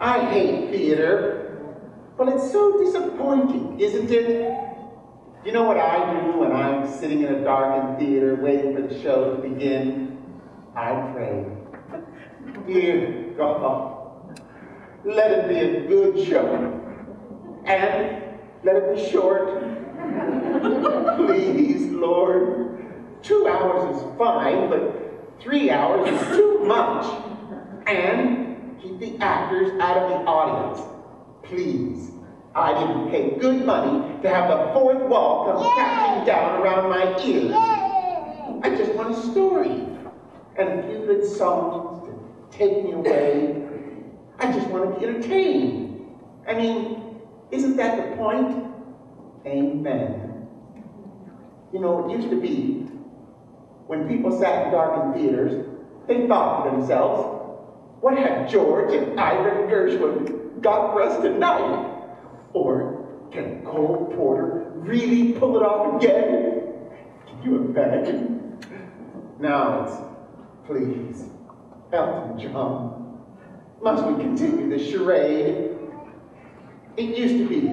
I hate theater. Well, it's so disappointing, isn't it? You know what I do when I'm sitting in a darkened theater waiting for the show to begin? I pray. Dear God, let it be a good show. And let it be short. Please, Lord. 2 hours is fine, but 3 hours is too much. And keep the actors out of the audience. Please. I didn't pay good money to have the fourth wall come crashing down around my ears. I just want a story and a few good songs to take me away. I just want to be entertained. I mean, isn't that the point? Amen. You know, it used to be when people sat in darkened theaters, they thought to themselves, what have George and Ivan Gershwin got for us tonight? Or can Cole Porter really pull it off again? Can you imagine? Now it's, please, Elton John, must we continue this charade? It used to be,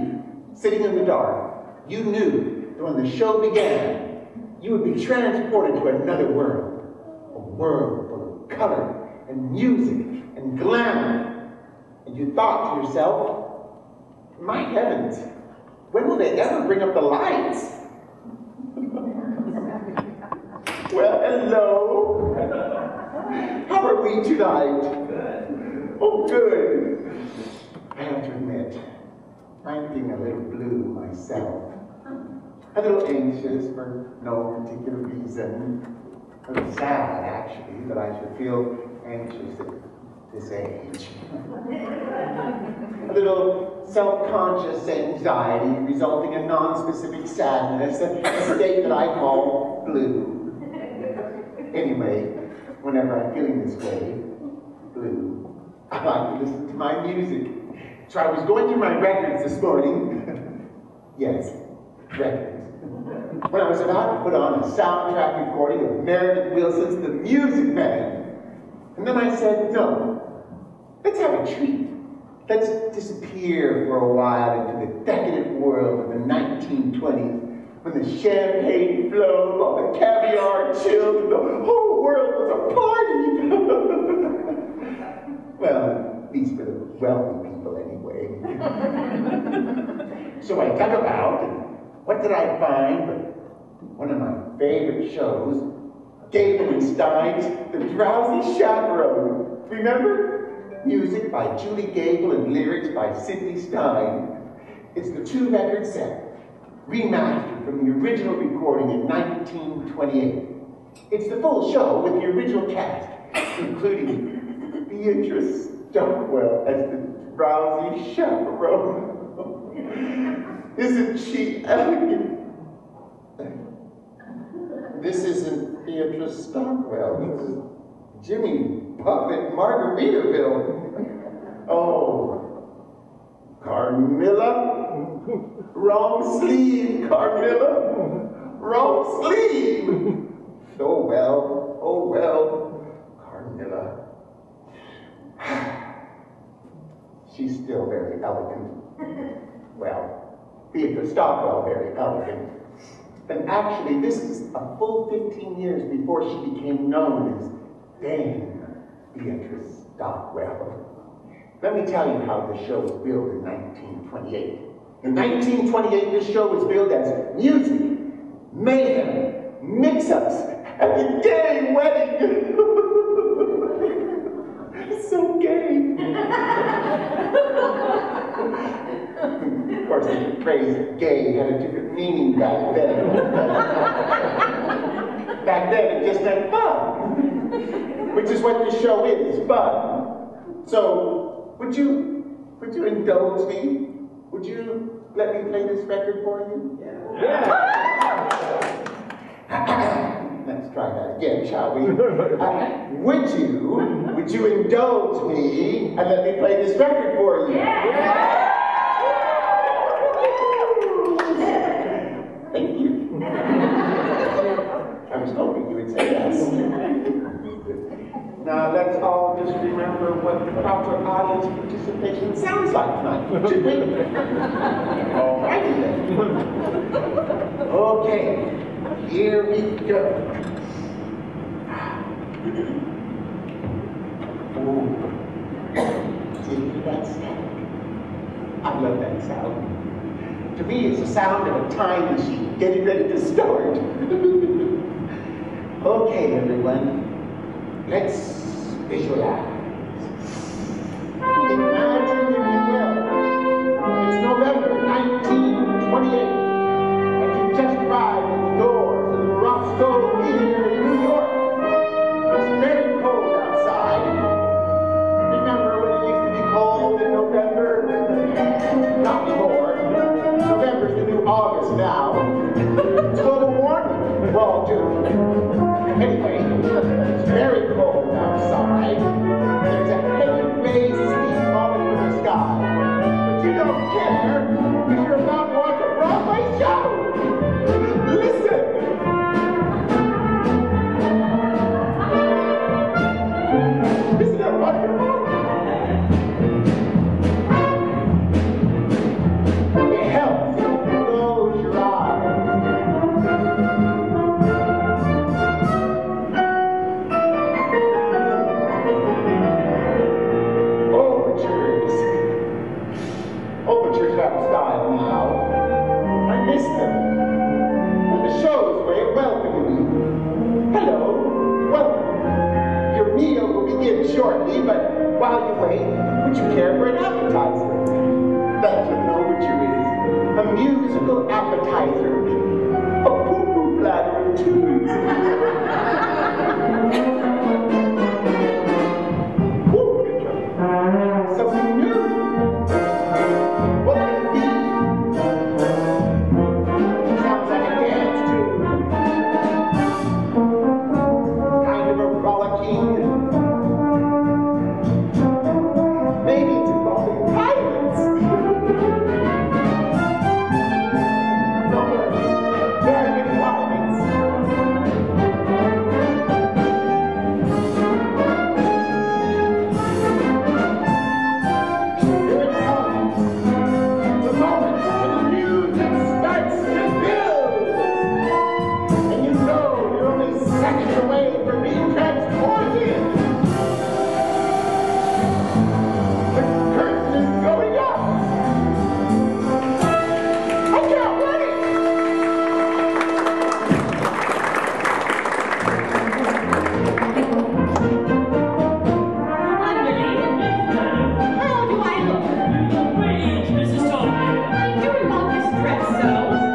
sitting in the dark, you knew that when the show began, you would be transported to another world, a world full of color and music and glamour. And you thought to yourself, my heavens, when will they ever bring up the lights? Well, hello. How are we tonight? Good. Oh, good. I have to admit, I'm feeling a little blue myself. A little anxious for no particular reason. A little sad, actually, that I should feel anxious at this age. A little self-conscious anxiety resulting in non-specific sadness, a state that I call blue. Anyway, whenever I'm feeling this way, blue, I like to listen to my music. So I was going through my records this morning. Yes, records. When I was about to put on a soundtrack recording of Meredith Willson's The Music Man. And then I said, no, let's have a treat. Let's disappear for a while into the decadent world of the 1920s, when the champagne flowed while the caviar chilled and the whole world was a party. Well, at least for the wealthy people anyway. So I dug about, and what did I find but one of my favorite shows, Gable and Stein's The Drowsy Chaperone. Remember? Music by Julie Gable and lyrics by Sidney Stein. It's the 2-record set, remastered from the original recording in 1928. It's the full show with the original cast, including Beatrice Stockwell as the Drowsy Chaperone. Isn't she elegant? This isn't Beatrice Stockwell. This is Jimmy Buffett Margaritaville. Oh, Carmilla? Wrong sleeve, Carmilla. Wrong sleeve. Oh well, Carmilla. She's still very elegant. Well, Beatrice Stockwell very elegant. And actually, this is a full 15 years before she became known as Dame Beatrice Stockwell. Let me tell you how the show was billed in 1928. In 1928, this show was billed as music, mayhem, mix-ups, at the gay wedding. It's so gay. Of course, the phrase gay had a different meaning back then. Back then, it just meant fun, which is what this show is, fun. So, would you indulge me? Would you let me play this record for you? Yeah. Let's try that again, shall we? Would you indulge me and let me play this record for you? Yeah. Thank you. I was hoping you would say yes. Now let's all just remember remember what the proper audience participation sounds like tonight, should we? Alrighty then. Okay, here we go. Oh, that sound. I love that sound. To me, it's the sound of a time machine getting ready to start. Okay, everyone, let's visualize. Imagine, if you will, it's November 1928, and you just arrived at the doors of the Roscoe Theater in New York. It's very cold outside. Remember when it used to be cold in November? Not anymore. November's the new August now. It's global warming. We're all doomed. Anyway, it's very cold outside. There's a heavy gray sleet falling from the sky. But you don't care, because you're about to watch a Broadway show. Listen! Isn't that wonderful? It helps if you close your eyes. Overtures have style now. I miss them. And the show's way of welcoming you. Hello, welcome. Your meal will begin shortly, but while you wait, would you care for an appetizer? That's what an overture is. A musical appetizer. A poo-poo bladder and tubes. Something new. What could it be? Sounds like a dance tune. Kind of a rollicking. Maybe it's involving violence. Don't worry, there are many violence. Here it comes. The moment when the music starts to build. And you know you're only seconds away from being transported. The curtain is going up. I can't wait. How do I look? Brilliant, Mrs. Talbot. I do love this dress so.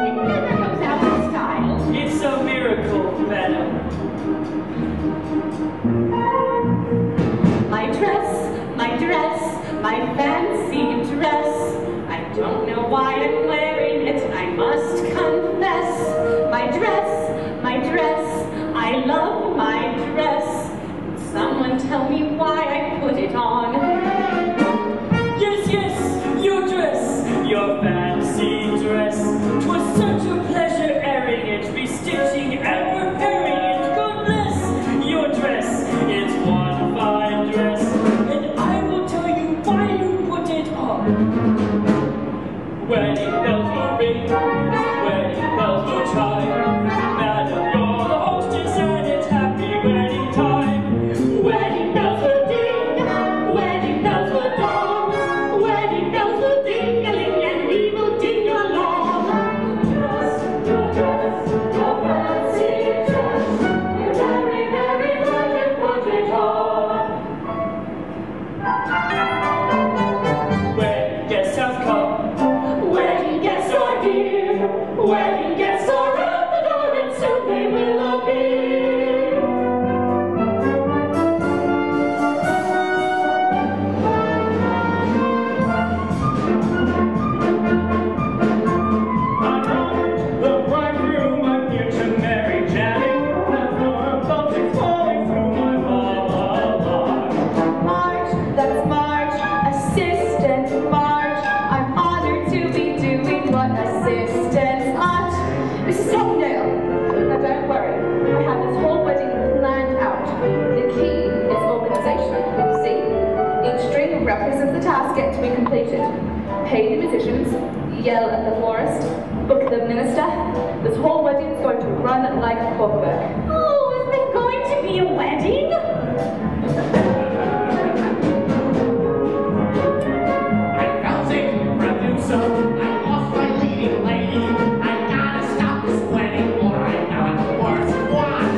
It never comes out of style. It's a miracle, madam. My dress, my fancy dress. I don't know why I'm wearing it, I must confess. My dress, I love my dress. Someone tell me why I put it on. Yes, yes, your dress, your fancy dress. 'Twas such a pleasure airing it, restitching and repairing it. God bless your dress, it's one fine dress. And I will tell you why you put task yet to be completed. Pay the musicians, yell at the florist, book the minister. This whole wedding is going to run like clockwork. Oh, is there going to be a wedding? I'm Feldzieg, producer. I lost my leading lady. I gotta stop this wedding or I'm not worth one.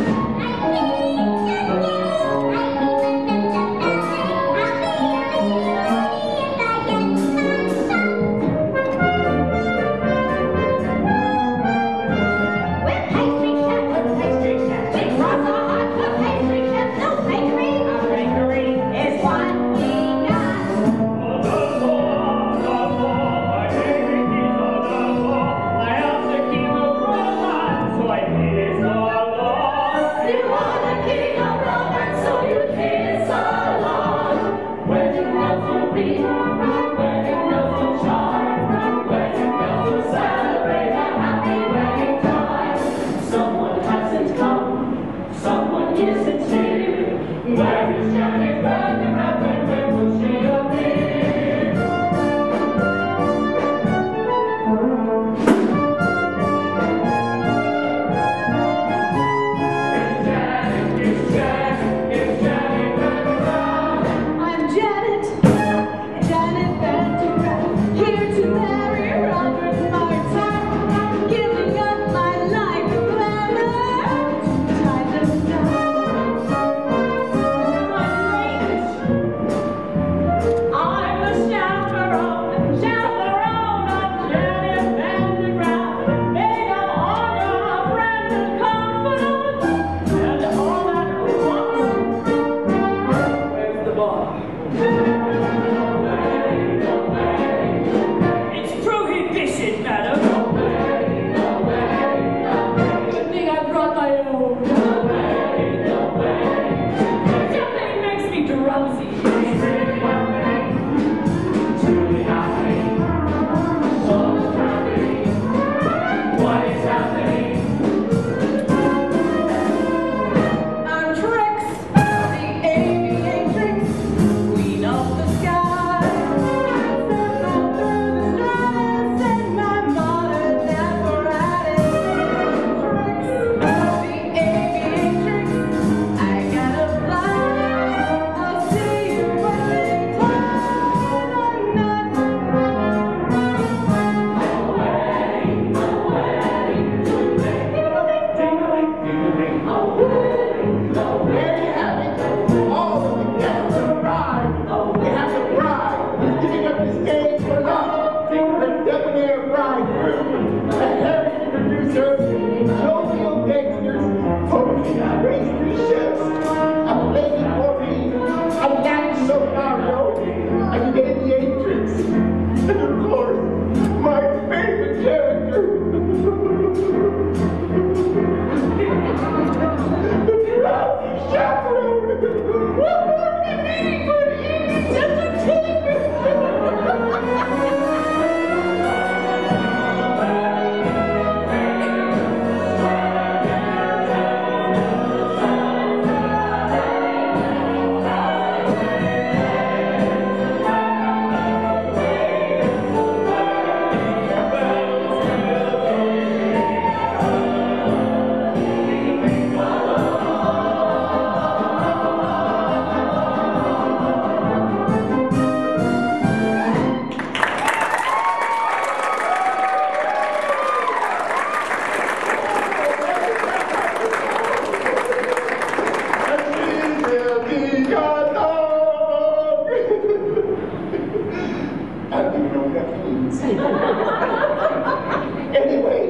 Anyway,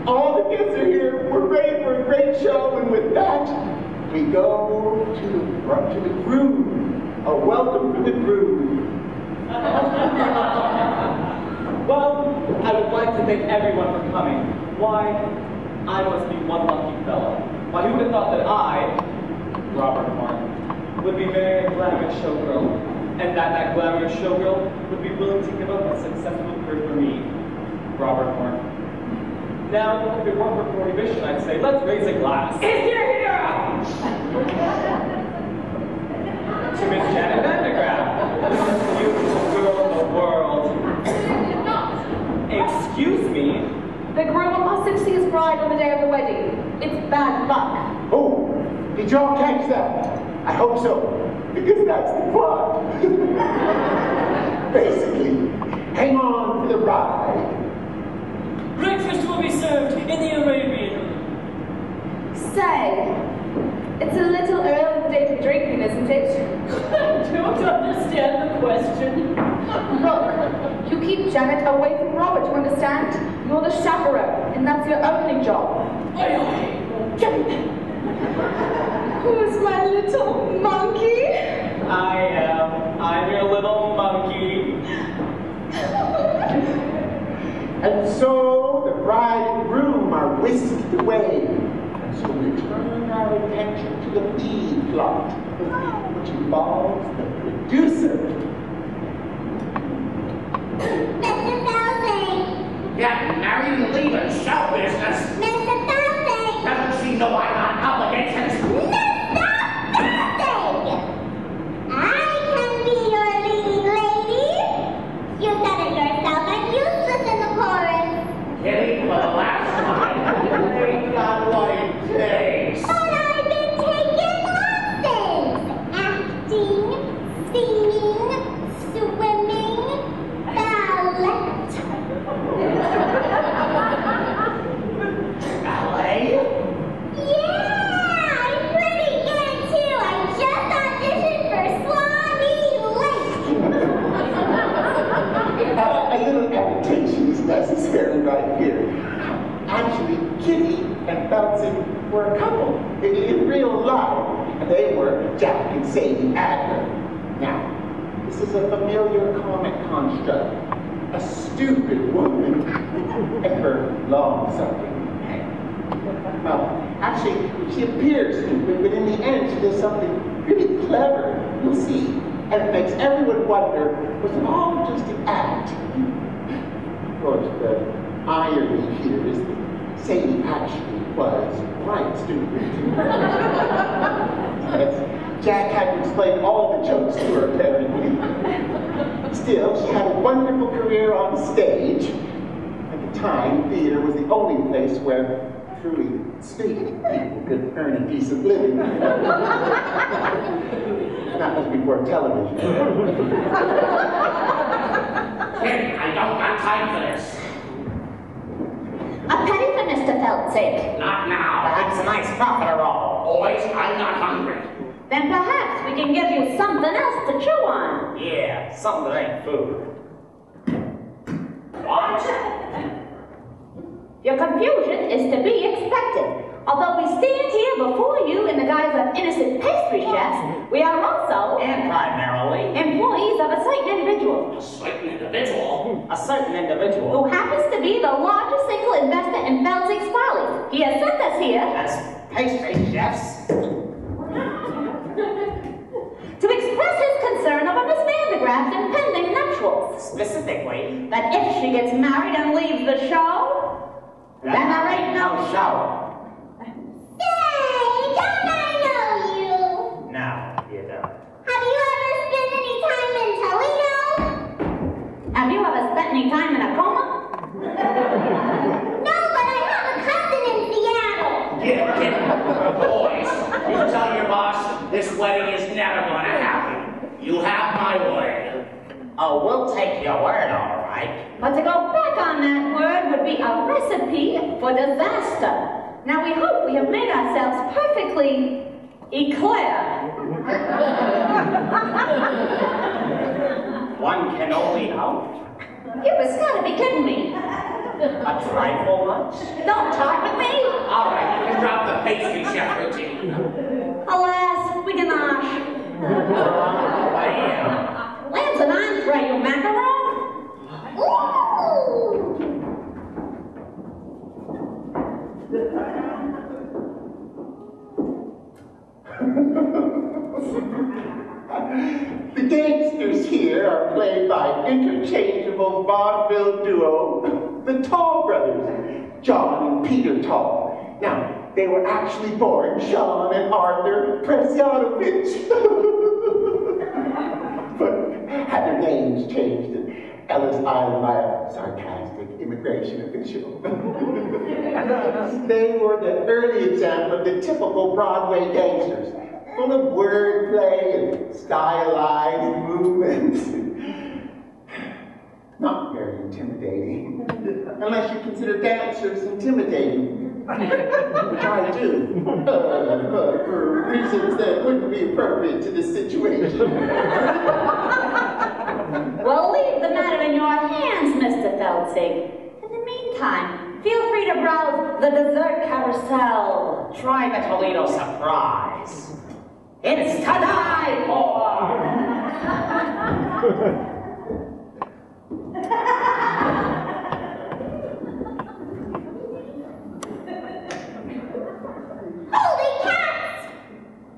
all the guests are here. We're ready for a great show, and with that, we go to the groove. A welcome to the groove. Well, I would like to thank everyone for coming. Why, I must be one lucky fellow. Why, who would have thought that I, Robert Martin, would be marrying a glamorous showgirl, and that glamorous showgirl would be willing to give up a successful career for me, Robert Martin. Now, if it weren't for prohibition, I'd say, let's raise a glass. If you're here! To Miss Janet Van de Graaff. to see his bride on the day of the wedding. It's bad luck. Oh, did y'all catch that? I hope so, because that's the plot. Basically, hang on for the ride. Breakfast will be served in the Arabian. Say, it's a little early in the day to be drinking, isn't it? I don't understand the question. Look, you keep Janet away from Robert, you understand? You're the chaperone, and that's your only job. Who's my little monkey? I am. I'm your little monkey. And so the bride and groom are whisked away. And so we turn our attention to the lead plot, which involves the producer. Mr. Feldzieg! Getting married and leaving show business. Mr. Feldzieg! Doesn't she know I got obligations? Mr. Feldzieg! I can be your leading lady. You said it yourself, I'm useless in the chorus. Kitty, for the last time. Ain't got what it takes. But I've been taking lessons. Acting, singing, swimming, ballet. Ballet? Yeah, I'm pretty good too. I just auditioned for Swanee Lake. A little adaptation is necessary right here. Actually, Kitty and Feldzieg were a couple in real life, and they were Jack and Sadie Adler. Now, this is a familiar comic construct. A stupid woman and her long-suffering man. Well, actually, she appears stupid, but in the end, she does something really clever. You'll see. And it makes everyone wonder, was it all just an act? Of course, the irony here is that Sadie actually was quite stupid. Yes, Jack had to explain all the jokes to her, apparently. Still, she had a wonderful career on stage. At the time, theater was the only place where truly stupid people could earn a decent living. That was before television. Kitty, I don't got time for this. A penny for Mr. Feldzieg. Not now. Perhaps a nice profit roll. Boys, I'm not hungry. Then perhaps we can give you something else to chew on. Yeah, something that ain't food. What? Your confusion is to be expected. Although we stand here before you in the guise of innocent pastry chefs, we are also, And primarily, employees of a certain individual. A certain individual. a certain individual. Who happens to be the largest single investor in Feldzieg's follies. He has sent us here As pastry chefs. to express his concern over Miss Vandergraff's impending nuptials. Specifically, That if she gets married and leaves the show, then there ain't no show. Say, don't I know you? no, you don't. Have you ever spent any time in Toledo? Have you ever spent any time in a coma? No, but I have a cousin in Seattle. Get boys, you tell your boss this wedding is never gonna happen. You have my word. Oh, we'll take your word, all right. But to go back on that word would be a recipe for disaster. Now we hope we have made ourselves perfectly eclair. One can only hope. You was gotta be kidding me. A trifle much? Don't talk with me. All right, you can drop the pastry chef routine. Alas, we cannot. Lamb's an entree, you macaron. Ooh! The gangsters here are played by interchangeable vaudeville duo, the Tall brothers, John and Peter Tall. Now, they were actually born John and Arthur Presyanovich, but had their names changed. Ellis Island by a sarcastic immigration official. They were the early example of the typical Broadway gangsters, full of wordplay and stylized movements. Not very intimidating, unless you consider dancers intimidating, which I do, for reasons that wouldn't be appropriate to this situation. Well, leave the matter in your hands, Mr. Feldzieg. In the meantime, feel free to browse the dessert carousel. Try the Toledo surprise. It's to die for! Holy cats!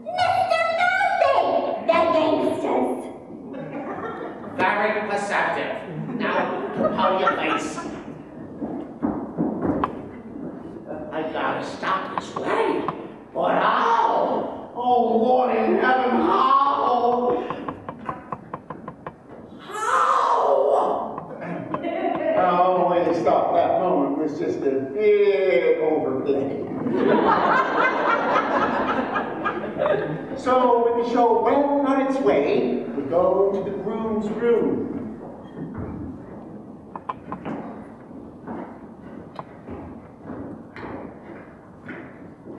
Mr. Feldzieg! The gangsters! Very perceptive. Now, hold your face. I gotta stop this wedding. But how? Oh, Lord in heaven, how? How? Oh, when he stopped that moment was just a big overplay. So when the show went on its way, we go to the groom's room.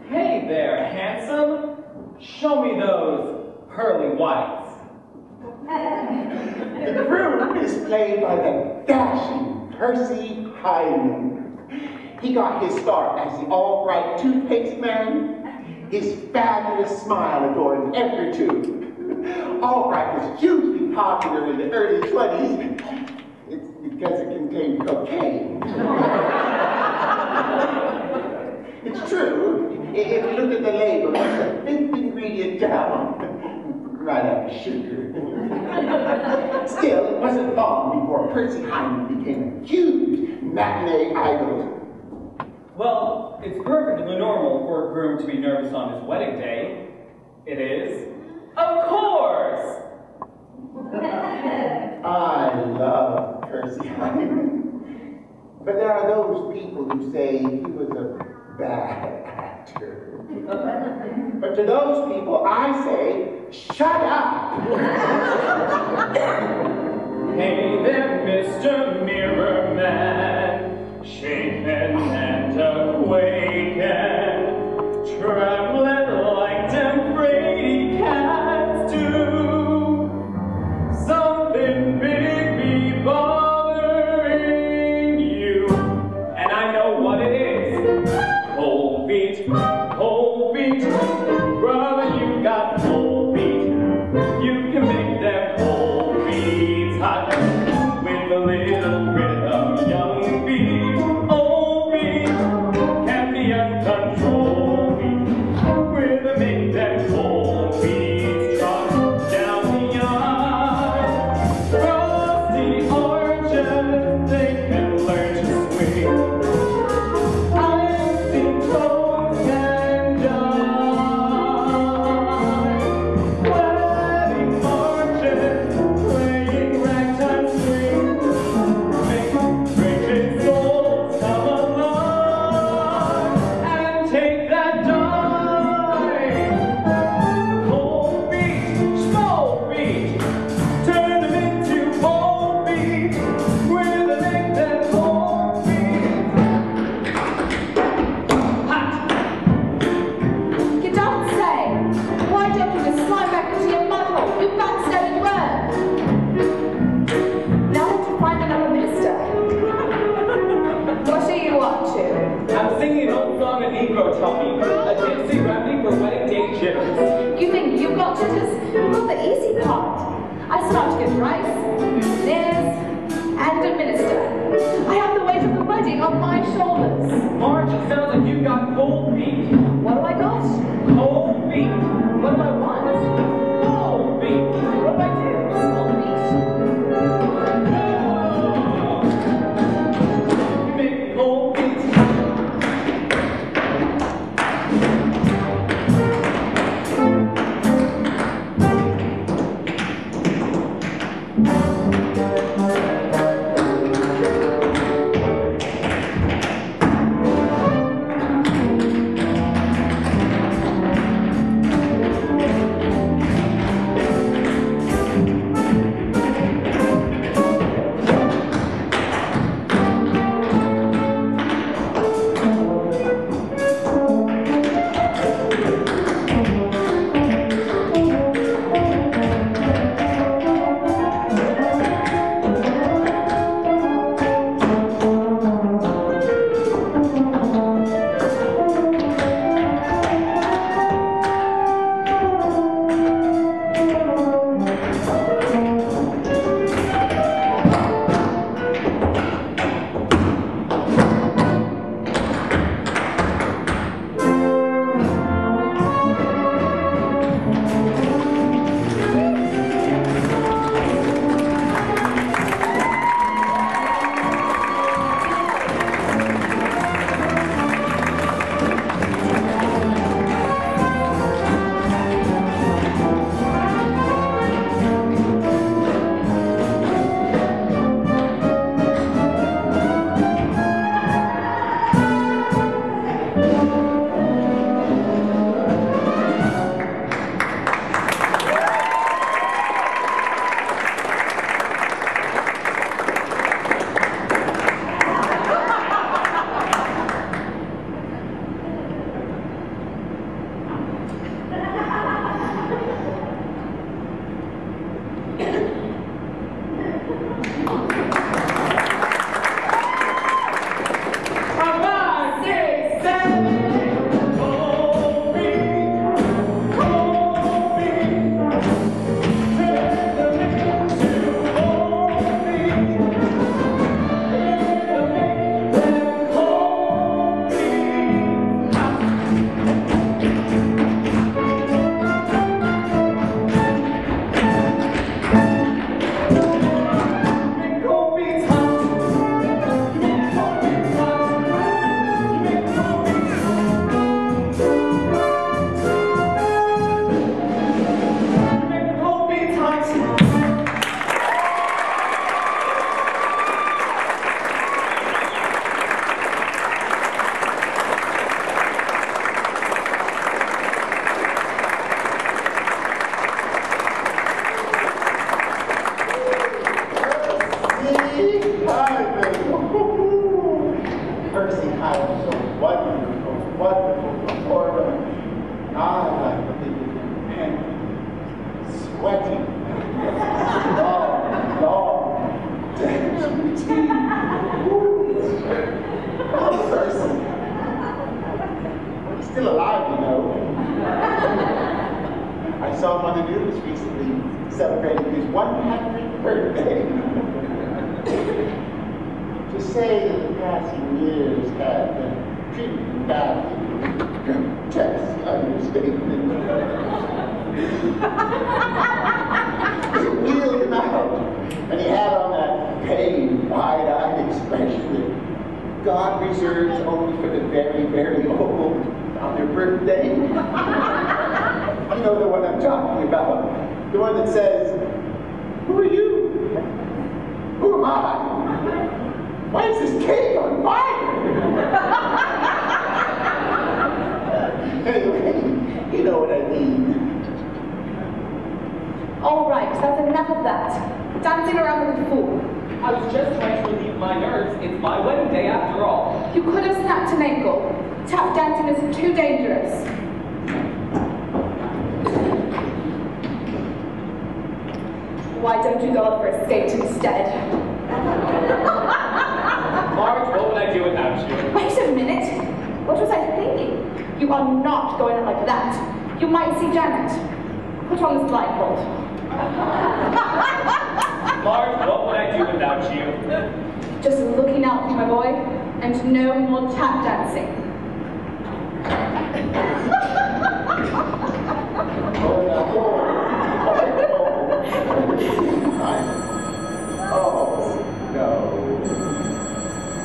Hey there, handsome. Show me those pearly whites. The groom is played by the dashing Percy Hyman. He got his start as the all-bright toothpaste man. His fabulous smile adorned every tooth. Albright was hugely popular in the early 20s. It's because it contained cocaine. It's true. If you look at the label, it's the fifth ingredient down. Right after sugar. Still, it wasn't long before Percy Hyman became a huge matinee idol. Well, it's perfectly normal for a groom to be nervous on his wedding day. It is. Of course! I love Percy Hyman. But there are those people who say he was a bad actor. But to those people, I say, shut up! Hey there, Mr. Mirror Man, shaken and a-quaking, traveling like them Brady cats do. Something big be bothering you, and I know what it is. Cold feet, brother, you got cold feet. You can make them cold feet hot with a little bit of young feet. Old feet can be uncontrolled feet with a make them cold feet trot down the yard. Cross the orchard, they can learn to swing. I've seen toads and wedding marches, playing ragtime swing, make rigid souls come alive and take that dive. Cold feet, small feet, turn them into bold feet with a make them cold feet. Hot. You don't say. Why don't you just slide back into your mud hole? You've got steady work. Now to find another minister. What are you up to? I'm singing an old song of Negro taught me, a gypsy remedy for wedding day jitters. You think you've got jitters? Well, the easy part. I start to get rice, dinners, and a minister. I have the weight of the wedding on my shoulders. Marge, it sounds like you've got cold feet. What do I got? Cold feet. What do I want? Cold feet. What do I do? Small feet. You make cold feet. sweating. Oh, Lord. Oh, person. He's still alive, you know. I saw him on the news recently celebrating his 100th birthday. To say that the passing years had treated him badly, just understatement. He wheeled him out, and he had on that pained, wide-eyed expression that God reserves only for the very, very old on their birthday. You know the one I'm talking about. The one that says, "Who are you? Who am I? Why is this cake on fire?" Anyway, you know what I mean. All right, that's enough of that. Dancing around like a fool. I was just trying to relieve my nerves. It's my wedding day after all. You could have snapped an ankle. Tap dancing is too dangerous. Why don't you go out for a skate instead? Marge, what would I do without you? Wait a minute. What was I thinking? You are not going out like that. You might see Janet. Put on this blindfold. Marge, what would I do without you? Just looking out for my boy, and no more tap dancing. Oh, no.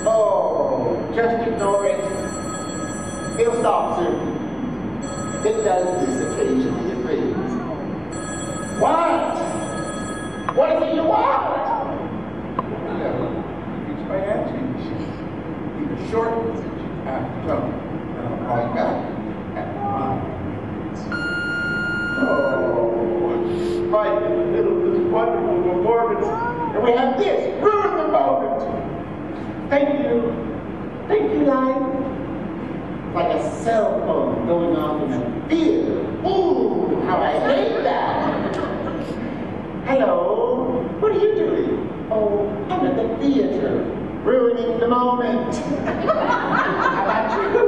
Oh, just ignore it. It'll stop soon. It does this occasionally, it rings. What? What is it you want? It's my answering machine. Leave a short message after tone, and I'll call you back after 5 minutes. Oh, right in the middle of this wonderful performance, and we have this, ruin the moment. Thank you. Thank you, life. Like a cell phone going off in a theater. Ooh, how I hate that. Hello, what are you doing? Oh, I'm at the theater, ruining the moment. How about you?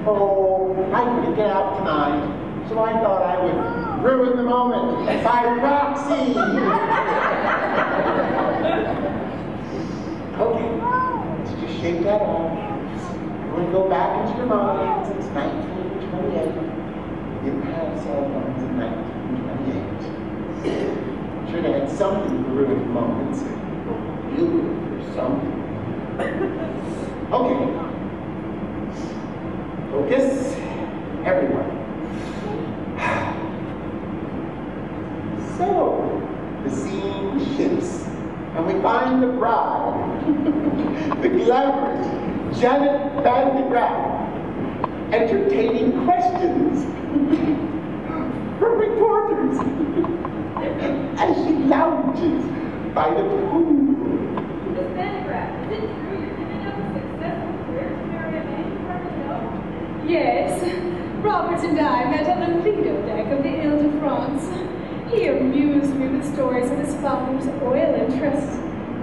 Oh, I couldn't get out tonight, so I thought I would ruin the moment by proxy. Okay, let's just shake that off. We'll go back into your minds. It's 1928. You had cell phones in 1928. Should have had something to ruin moments. You or something. Okay. Focus, everyone. So, the scene shifts, and we find the bride, the glamorous Janet Graaff, entertaining questions from reporters as she lounges by the pool. Miss Graaff, is it true you're giving up a successful career to marry a man you hardly know? Yes, Robert and I met on the Lido deck of the Ile-de-France. He amused me with stories of his father's oil interests.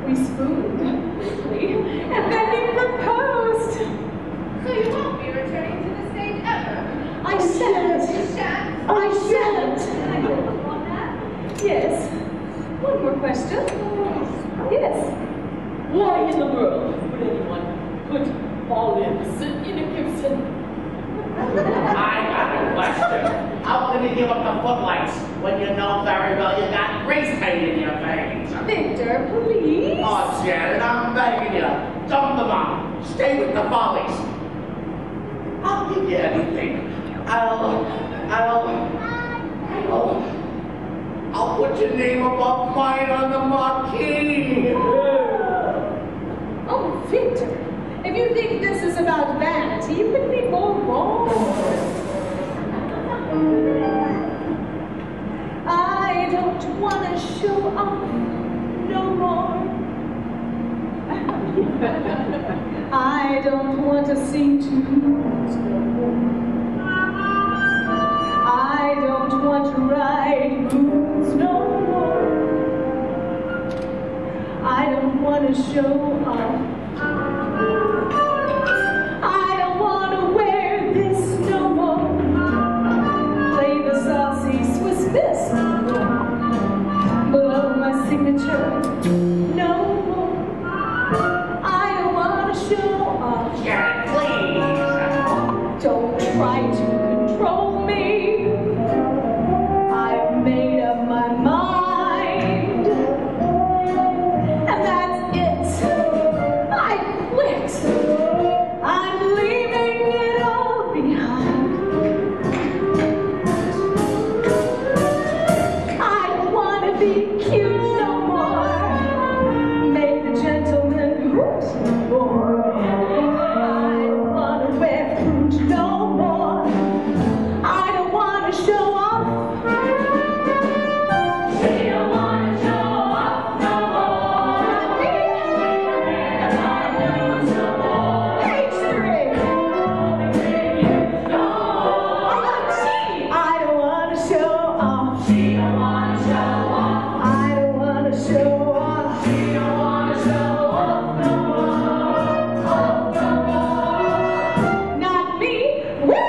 We swooned quickly, and then he proposed. So you won't be returning to the stage ever? I shan't. You shan't? I shan't. Can I go up on that? Yes. One more question. Yes. Why in the world would anyone put olives in a Gibson? I got a question. How can you give up the footlights when you know very well you got grease paint in your veins? Victor, please. Oh, Janet, I'm begging you. Dump them out. Stay with the follies. I'll give you anything. I'll put your name above mine on the marquee. Oh, Victor, if you think this is about vanity, you couldn't be more wrong. I don't want to show off no more. I don't want to sing tunes no more. I don't want to ride moons wanna show off. I don't wanna wear this no more. Play the saucy Swiss miss below my signature no more. I don't wanna show off. Yeah, please. Don't try to control me. I've made up my mind, and that's it. I quit. I'm leaving it all behind. I don't want to be cute no more. Make the gentleman hoot more. I don't want to wear fruit no more. I don't want to show off. She don't want to show off no more. Page 3. I don't want to show off. She don't want to show off. I don't want to show off. She don't want to show off no more. Not me. Whee!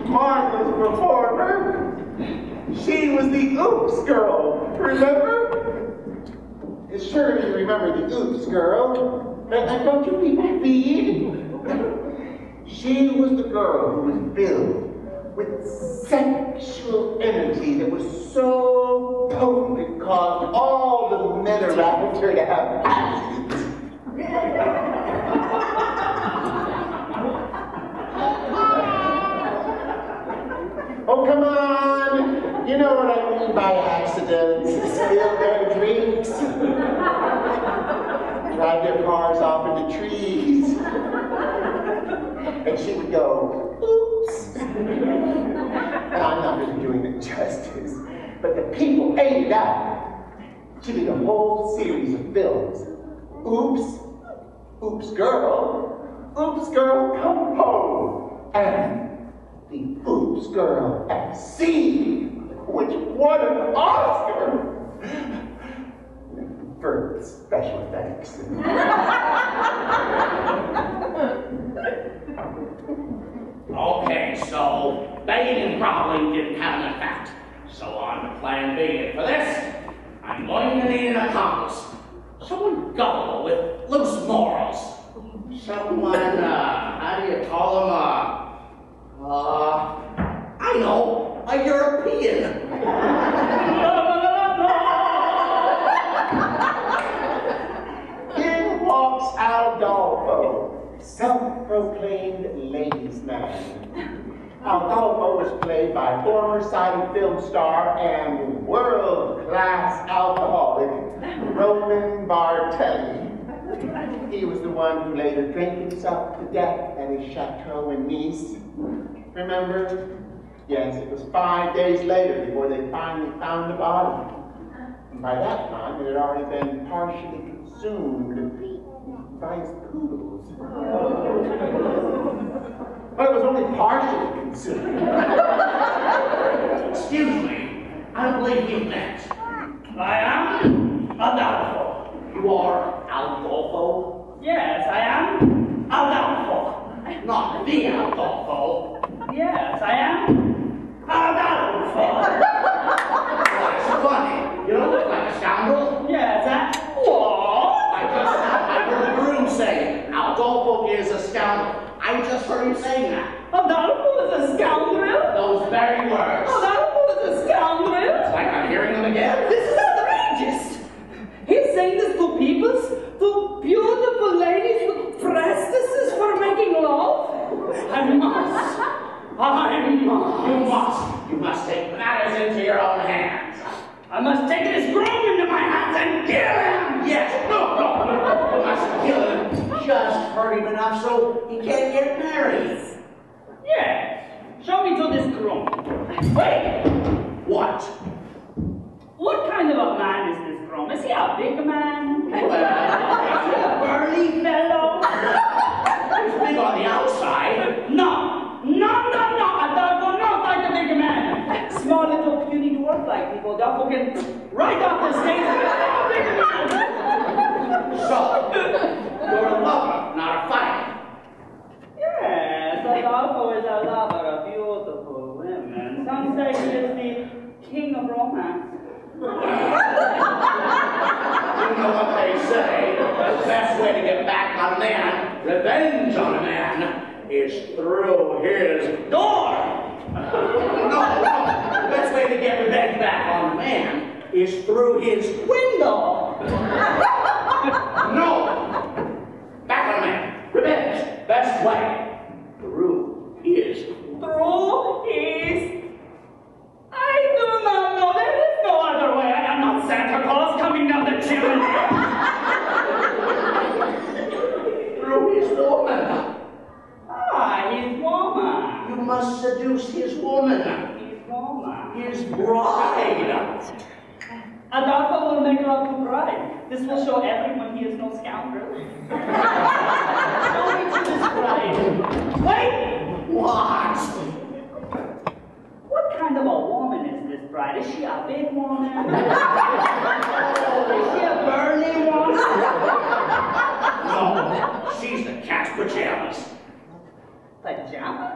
marvelous performer. She was the Oops girl, remember? Sure you remember the Oops girl. And don't you people feed? She was the girl who was filled with sexual energy that was so potent it caused all the men around her to have accidents. Oh, come on! You know what I mean by accidents. Spill their drinks. Drive their cars off into trees. And she would go, oops. And I'm not really doing it justice, but the people ate it up. She did a whole series of films. Oops, Oops Girl, Come Home, and the Oops Girl at Sea, which won an Oscar for special effects. Okay, so begging and groveling didn't have an effect. So on to plan B. And for this, I'm going to need an accomplice. Someone gullible with loose morals. Someone, how do you call him? I know, a European. In walks Aldolpho, self-proclaimed ladies' man. Aldolpho was played by former silent film star and world-class alcoholic Roman Bartelli. He was the one who later drank himself to death at his chateau in Nice. Remember? Yes, it was 5 days later before they finally found the body. And by that time, it had already been partially consumed by his poodles. But it was only partially consumed. Excuse me, I don't believe you meant. I am Aldolpho. You are Aldolpho? Yes, I am. Aldolpho, not the Aldolpho. Yes, I am. Aldolpho. That's funny. You don't look like a scoundrel. Yes, what? I heard the groom say Aldolpho is a scoundrel. I just heard him saying that. Aldolpho is a scoundrel? Those very words. Aldolpho is a scoundrel? It's like I'm hearing them again. This is outrageous. He's saying this to peoples, to beautiful ladies with prestices for making love? I must. You must take matters into your own hands. I must take this groom into my hands and kill him! Yes, no. You must kill him. Just hurt him enough so he can't get married. Yes. Show me to this groom. Wait! What? What kind of a man is this groom? Is he a big man? Well, Is he a burly fellow? he's big on the outside. No, Aldolpho, not like the big man. Small little puny dwarf like people, Aldolpho can right off the stage with a big man. So, you're a lover, not a fighter. Yes, Aldolpho is a lover of beautiful women. Some say he is the king of romance. You know what they say, the best way to get back on a man, revenge on a man, is through his door. No, the best way to get revenge back on a man is through his window. No, back on a man, revenge, best way, through his. I do not know, there is no other way. I am not Santa Claus coming down the chimney. Through his woman. His woman. You must seduce his woman. His woman. His bride. Aldolpho will make love to bride. This will show everyone he is no scoundrel. Show me to this bride. Wait! What? What kind of a woman is this bride? Is she a big woman? Is she a burly woman? No, she's the cat's pajamas. Pajamas?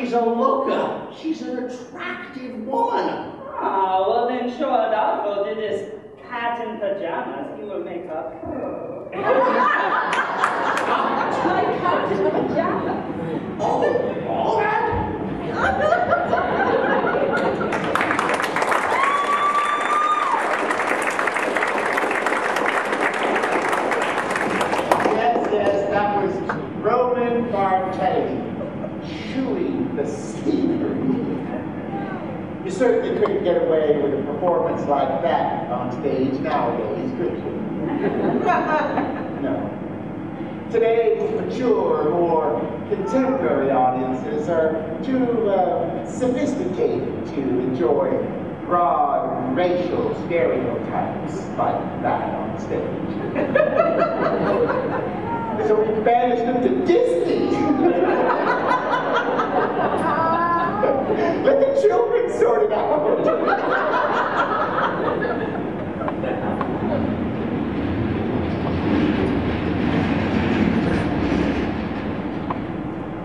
she's a looker. She's an attractive woman. Ah, well then show Aldolpho did his cat in pajamas. He will make up. My cat in pajamas. Oh, all that? Yes, that was Roman Bartelli, chewing the scenery. You certainly couldn't get away with a performance like that on stage nowadays, could you? No. Today's mature, more contemporary audiences are too sophisticated to enjoy broad racial stereotypes like that on stage. So we banished them to Disney. Let the children sort it out.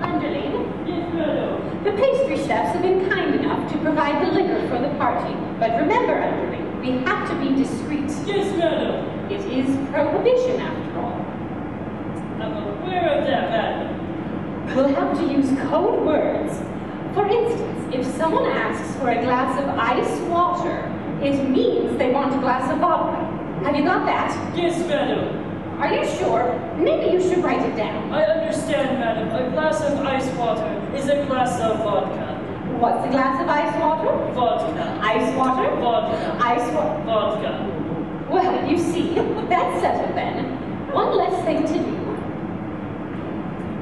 Underling? Yes, madam. The pastry chefs have been kind enough to provide the liquor for the party. But remember, Underling, we have to be discreet. Yes, madam. It is prohibition, after all. I'm aware of that, madam. We'll have to use code words. For instance, if someone asks for a glass of ice water, it means they want a glass of vodka. Have you got that? Yes, madam. Are you sure? Maybe you should write it down. I understand, madam. A glass of ice water is a glass of vodka. What's a glass of ice water? Vodka. Ice water? Vodka. Ice water. Vodka. Well, you see, that's settled then. One less thing to do.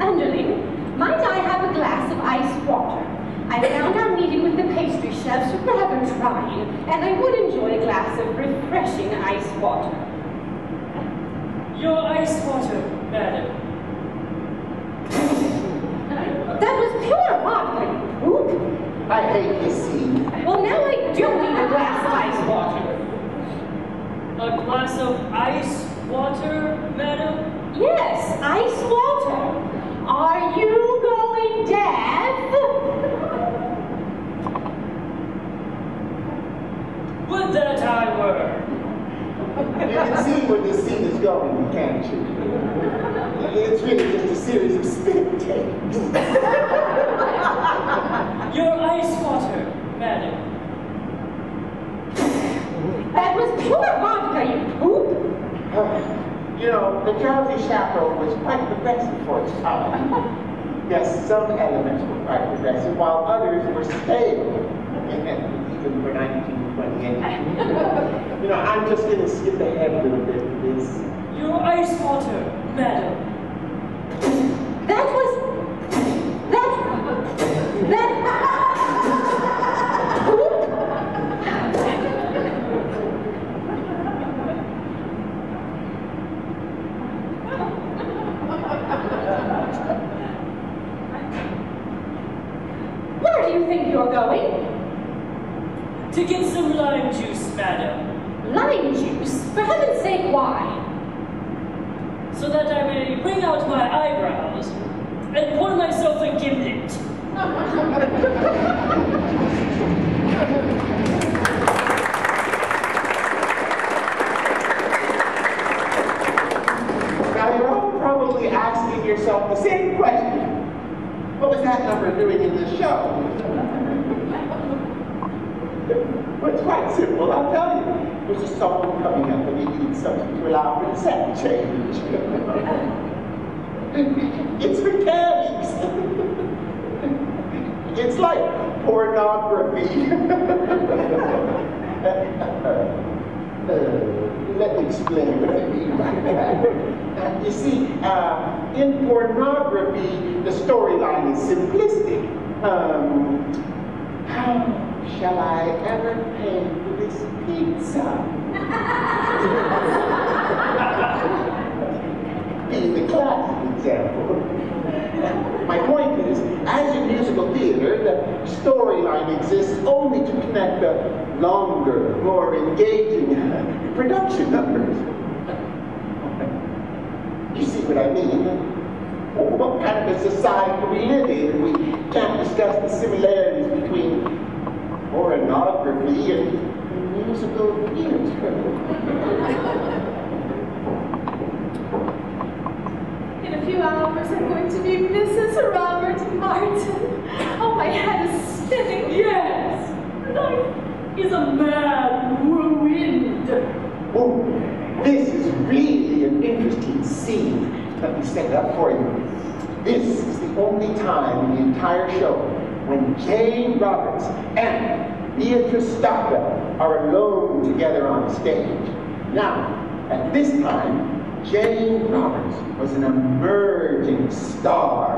Underling, might I have a glass of ice water? I found our meeting with the pastry chefs rather trying, and I would enjoy a glass of refreshing ice water. Your ice water, madam. That was pure vodka, you poop. I hate this scene. Well, now I do need a glass of ice water. A glass of ice water, madam? Yes, ice water. Are you going deaf? Would that I were. You can see where this scene is going, can't you? It's really just a series of spit takes. Your ice water, madam. That was pure vodka, you poop. You know, the Drowsy Chaperone was quite progressive for its time. Yes, some elements were quite progressive, while others were stale, even for 1928. You know, I'm just going to skip ahead a little bit with this. Your ice water, madam. That was... That... Where do you think you're going? To get some lime juice, madam. Lime juice? For heaven's sake, why? So that I may bring out my eyebrows and pour myself a gimlet. Now, you're all probably asking yourself the same question. What was that number doing in this show? Well, it's quite simple, I'll tell you. There's a song coming up and it needs something to allow for the set change. It's mechanics. It's like pornography. Let me explain what I mean by that. You see, in pornography, the storyline is simplistic. How shall I ever pay for this pizza? Being the classic example. My point is, as in musical theater, the storyline exists only to connect the longer, more engaging production numbers. You see what I mean? What kind of a society we live in? We can't discuss the similarities between pornography and musical theater. In a few hours, I'm going to be Mrs. Robert Martin. Oh, my head is spinning. Yes! Life is a mad whirlwind. Oh, this is really an interesting scene. Let me set it up for you. This is the only time in the entire show when Jane Roberts and Beatrice Stockwell are alone together on stage. Now, at this time, Jane Roberts was an emerging star.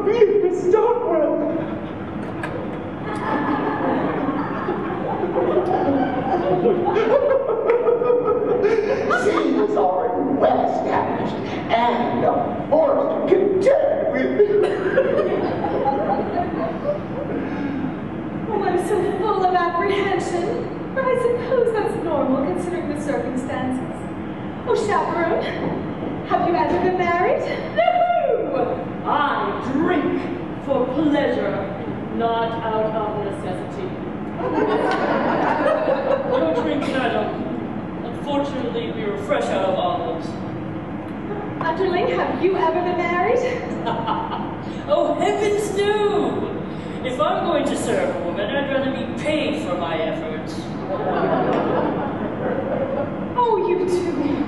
Beatrice Stockwell! She was already well established and a force to contend with. Oh, I'm so full of apprehension. But I suppose that's normal considering the circumstances. Oh, Chaperone, have you ever been married? No! I drink for pleasure, not out of necessity. No drink, madam. Unfortunately, we were fresh out of olives. Underling, have you ever been married? Oh, heavens no! If I'm going to serve a woman, I'd rather be paid for my efforts. Oh, you two.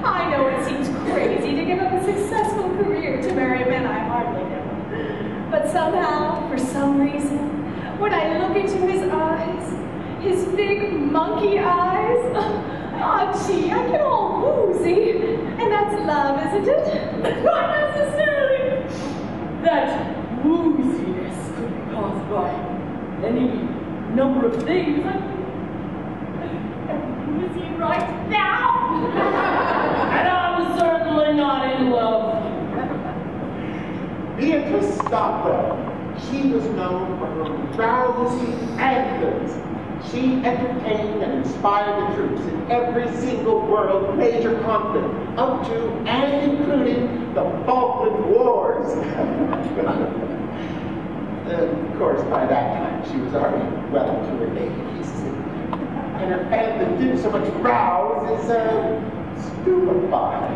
I know it seems crazy to give up a successful career to marry men I hardly know. But somehow, for some reason, when I look into his eyes, his big monkey eyes, oh gee, I get all woozy. And that's love, isn't it? Not necessarily! That wooziness could be caused by any number of things. I'm woozy right now! And I'm certainly not in love. Beatrice Stockwell, she was known for her drowsy anthems. She entertained and inspired the troops in every single world major conflict, up to and including the Falkland Wars. Of course, by that time, she was already well into her late pieces. And her anthem didn't so much rouse as stupefy.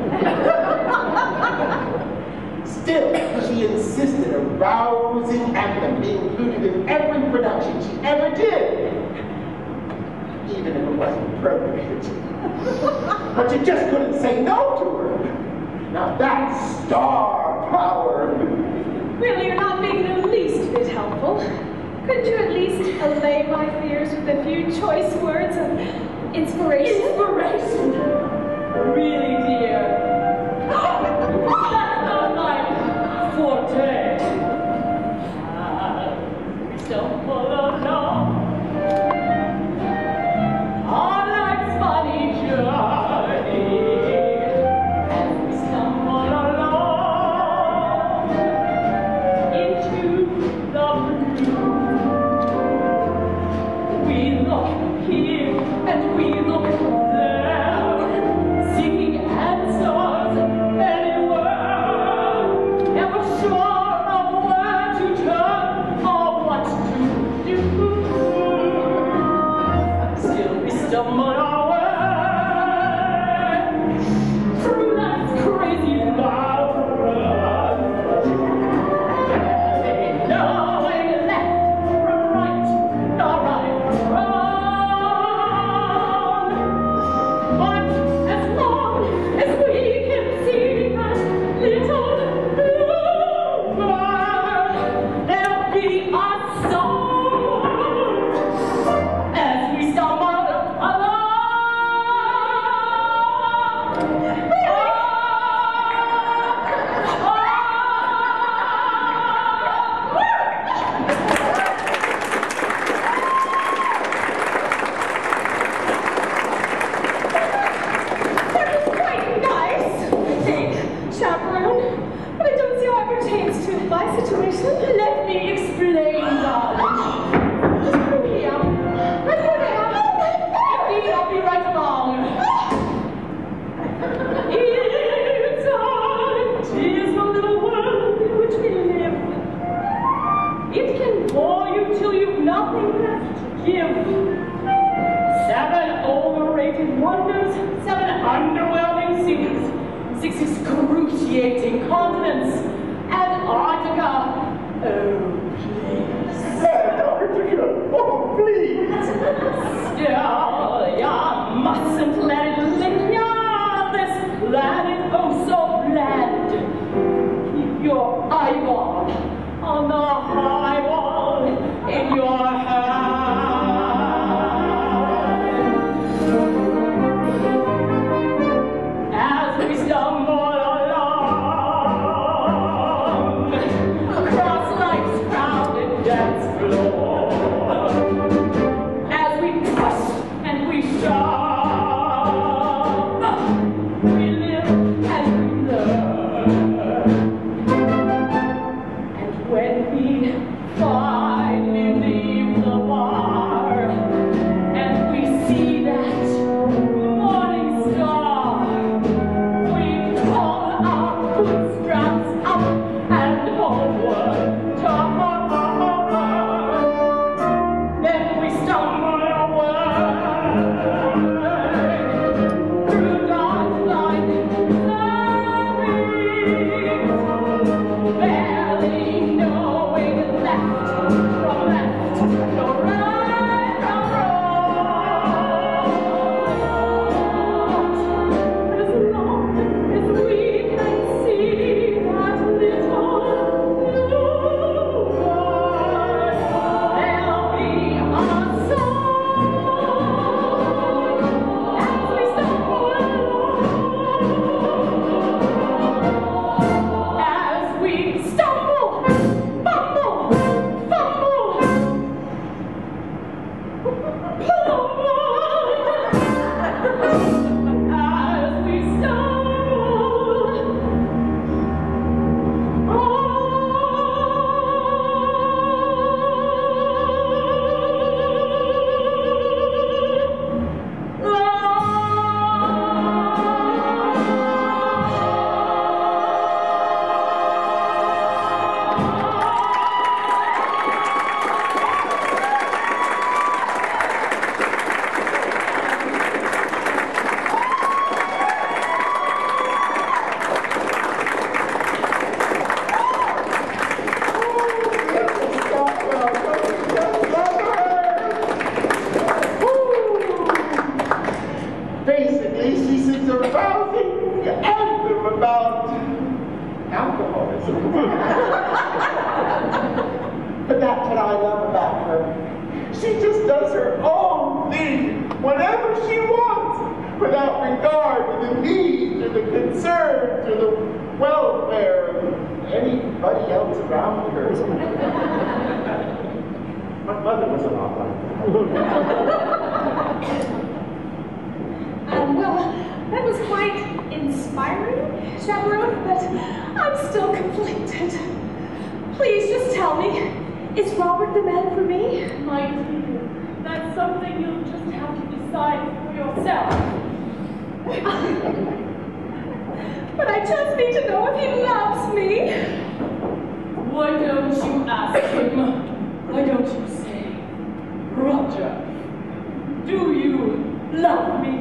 Still, she insisted a rousing anthem be included in every production she ever did, even if it wasn't appropriate. But you just couldn't say no to her. Now that's star power. Really, you're not being the least bit helpful. Couldn't you at least allay my fears with a few choice words of inspiration? Inspiration? Really, dear? That's not my forte. Stumble along on life's funny journey. As we stumble along into the blue, we look here and we look there, singing and song. excruciating continents. Antarctica. Oh, please. Antarctica. Oh, please. Still, you mustn't let it lick ya. This planet, oh so bland. Keep your eyeball on the high wall in your hand. As we stumble along across life's crowded dance floor, as we push and we shove, we live and we learn. And when we finally leave the bar and we see that morning star, we pull our bootstraps up and homeward turn. Then we stumble away through dark blinding alleys, barely knowing left from left, nor right from wrong. As long as we can see that little blue bird, there'll be a song as we stumble along, as we stumble, bumble, fumble, pull on, as we stumble. Basically, she sings a rousing anthem about alcoholism. But that's what I love about her. She just does her own thing whenever she wants, without regard to the needs or the concerns or the welfare of anybody else around her. My mother was a lot like that. Well, that was quite inspiring, Chaperone, but I'm still conflicted. Please just tell me, is Robert the man for me? My dear, that's something you'll just have to decide for yourself. But I just need to know if he loves me. Why don't you ask him? Why don't you say, Roger, do you love me?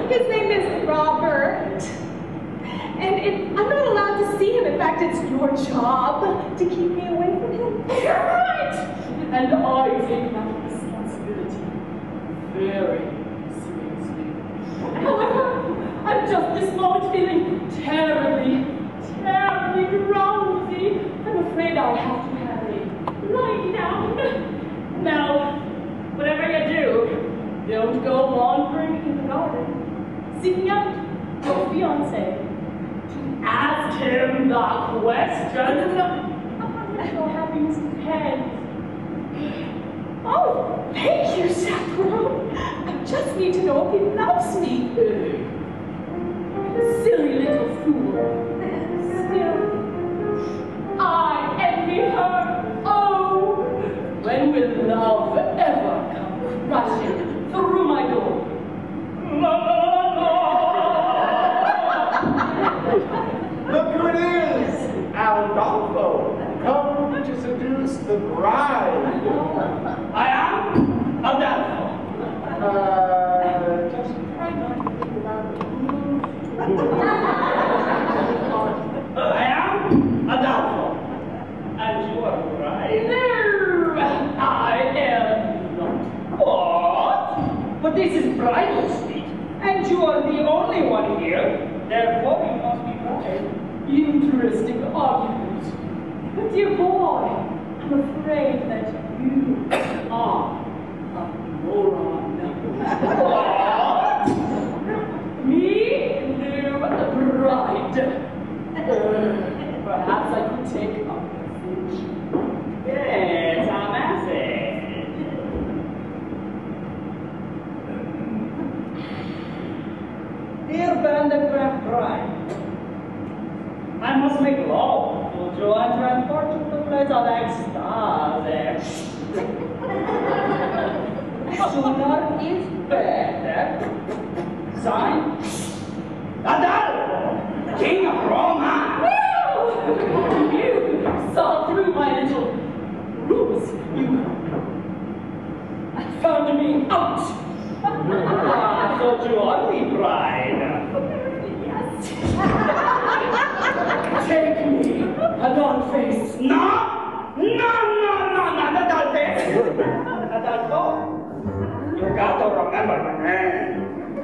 His name is Robert. And I'm not allowed to see him. In fact, it's your job to keep me away from him. You're right! And I take that responsibility very seriously. However, I'm just this moment feeling terribly drowsy. I'm afraid I'll have to have a lie down. Now, whatever you do, don't go wandering in the garden, seeking out your fiancé to ask him the question upon your happiness depends. Oh, thank you, Chaperone. I just need to know if he loves me. Silly little fool. Still, I envy her. Oh, when will love ever come crashing through my door? Look who it is! Aldolpho, come to seduce the bride. I am Aldolpho. But this is bridal suite, and you are the only one here. Therefore, you must be bride. Interesting argument. But dear boy, I'm afraid that you are a moron. Me? No, bride. Perhaps I could take a message. Yes, a message. Dear Graaff bride, I must make love to you and transport you to the place of ecstasy. Sooner is better. Signed, Aldolpho, King of Roma. You saw through my little ruse. You found me out. I thought you are the bride. Yes. Take me, Aldolpho. No, not Aldolpho. You got to remember the name.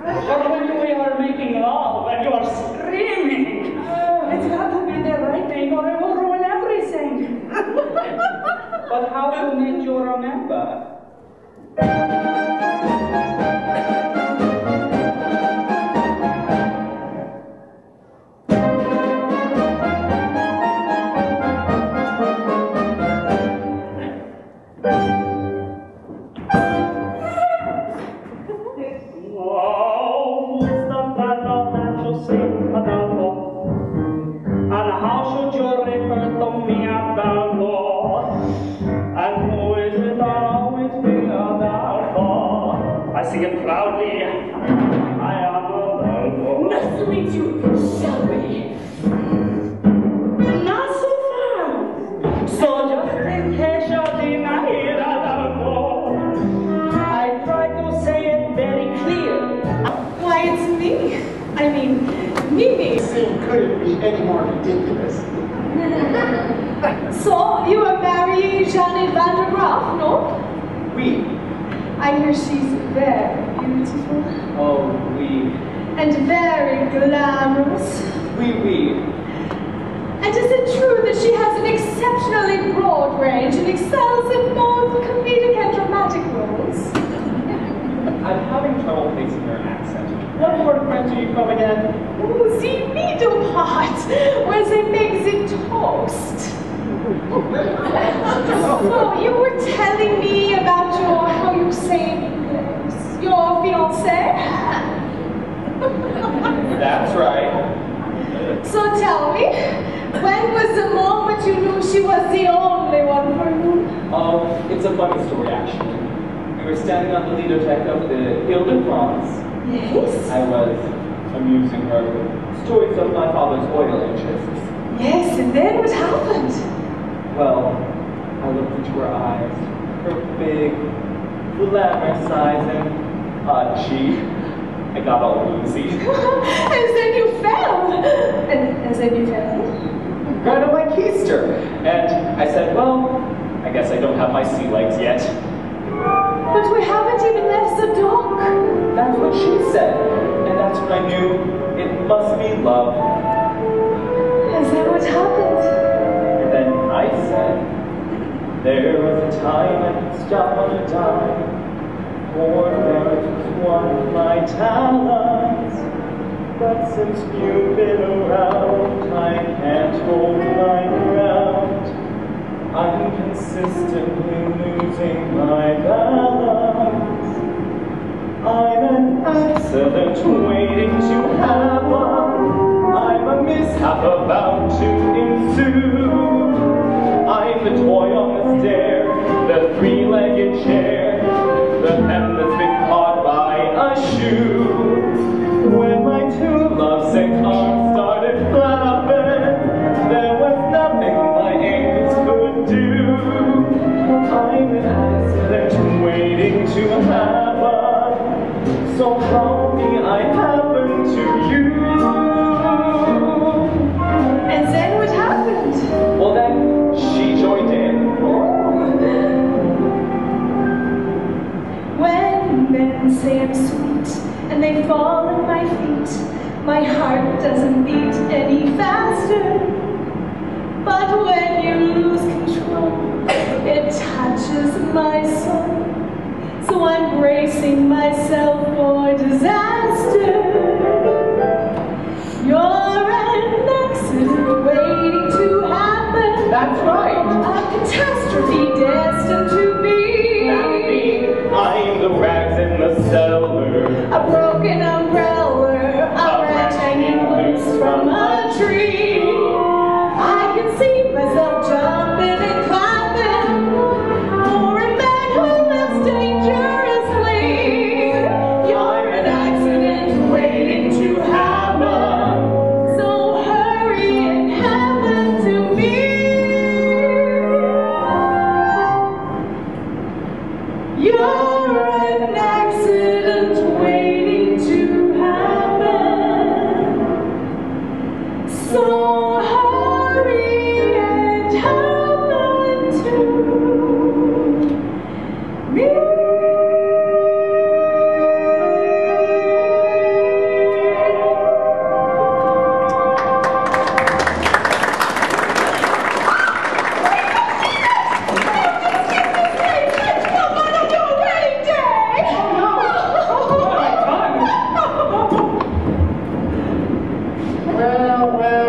Or when we are making love and you are screaming. It's got to be the right name or it will ruin everything. But how to make you remember? Sing it proudly. I am Aldolpho. Nice to meet you, shall we? Not so far. So just in case you deny it, Aldolpho, I try to say it very clear. Why, it's me. I mean, Mimi. Scene couldn't be any more ridiculous. So, you are marrying Jeanne van der Graaff, no? Oui. I hear she's very beautiful. Oh, oui. And very glamorous. Oui, oui. And is it true that she has an exceptionally broad range and excels in both comedic and dramatic roles? I'm having trouble placing her accent. What word French are you from again? Oh, the middle part, where they make the toast. So, you were telling me about your, how you say in English, your fiancé? That's right. So tell me, when was the moment you knew she was the only one for you? Oh, it's a funny story, actually. We were standing on the Lidothèque of the Ile de France. Yes? I was amusing her with stories of my father's oil interests. Yes, and then what happened? Well, I looked into her eyes, her big, glamorous eyes, and, gee, I got all woozy. And then you fell. And then you fell. Right on my keister. And I said, well, I guess I don't have my sea legs yet. But we haven't even left the dock. That's what she said. And that's when I knew it must be love. And then what happened? And then I said, there was a time I could stop on a dime. For merit was one of my talents. But since you've been around, I can't hold my ground. I'm consistently losing my balance. I'm an accident waiting to happen. I'm a mishap about to ensue. I'm the toy on the stair, the three-legged chair, the hem that's been caught by a shoe. When my two lovesick arms started flapping, there was nothing my ankles could do. I'm an accident waiting to happen, so call me I happen to you. And then what happened? Well then, she joined in. I'm sweet, and they fall at my feet. My heart doesn't beat any faster. But when you lose control, it touches my soul. So I'm bracing myself for disaster. You're an accident waiting to happen. That's right. A catastrophe destined to be. That's me. I'm the rags in the cellar. A broken umbrella, a branch hanging loose from a tree. I can see myself jumping and clapping for a man who lives dangerously. You're an accident waiting to happen, so hurry and happen to me. You're an accident waiting to happen, so hurry and happen to me.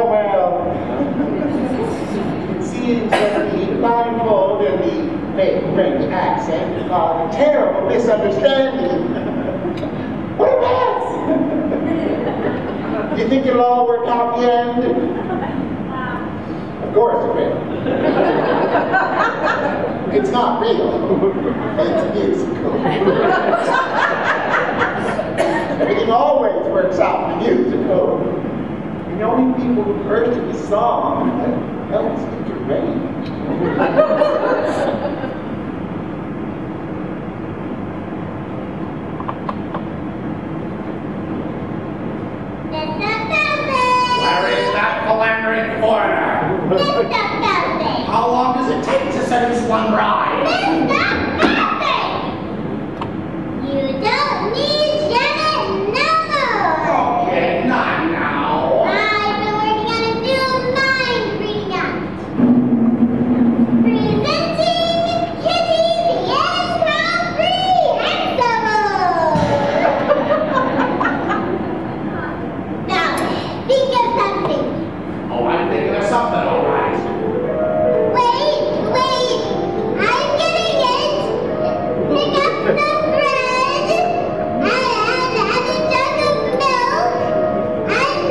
Well. It seems that the blindfold and the fake French accent caused a terrible misunderstanding. What a mess! Do you think it'll all work out in the end? Of course it will. It's not real. It's a musical. Everything always works out in the musical. And the only people who heard the song helps it to rain. Where is that philandering foreigner? Mr. Feldzieg! How long does it take to seduce one bride? Mr. Feldzieg! You don't need Janet Noble! Okay, not now. I've been working on a new mind reading act. Presenting Kitty the Yes Grand Prix Ensemble! Now, think of something. Oh, I'm thinking of something, all right. Wait, I'm getting it. Pick up the bread and a jug of milk, and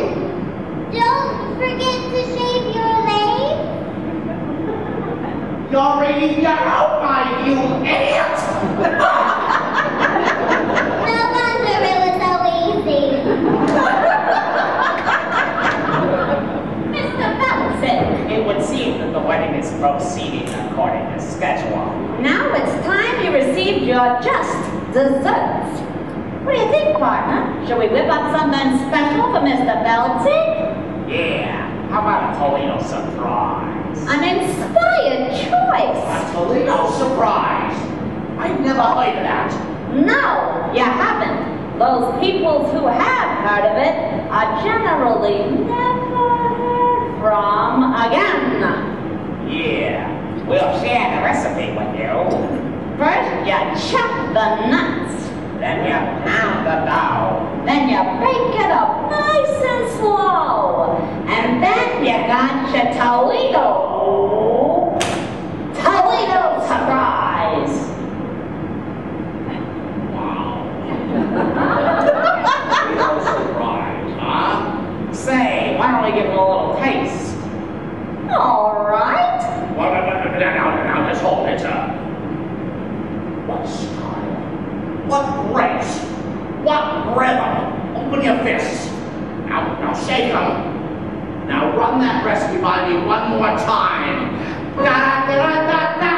don't forget to shave your legs. You're reading your outline, you idiot! No wonder it was so easy. Mr. Feldzieg, It would seem that the wedding is proceeding according to schedule. now it's time you received your just desserts. What do you think, partner? Shall we whip up something special for Mr. Feldzieg? Yeah, how about a Toledo surprise? An inspired choice. A Toledo surprise. I've never heard of that. No, you haven't. Those peoples who have heard of it are generally never heard from again. Yeah, we'll share the recipe with you. First, you chop the nuts. Then you pound the dough. Then you bake it up nice and slow. And then you got your Toledo surprise. Toledo surprise, huh? Say, why don't we give it a little taste? All right. Well, now, just hold it. What style? What grace? What rhythm? Open your fists. Now shake them. Now run that recipe by me one more time. Da-da-da-da-da!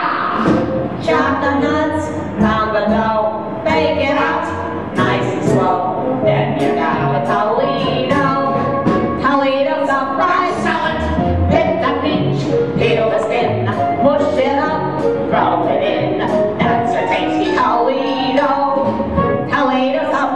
Chop the nuts, pound the dough, bake it up nice and slow. Then you got the Toledo surprise. Sell it! Pick the peach, peel the skin, mush it up, throw it in. That's a tasty Toledo surprise.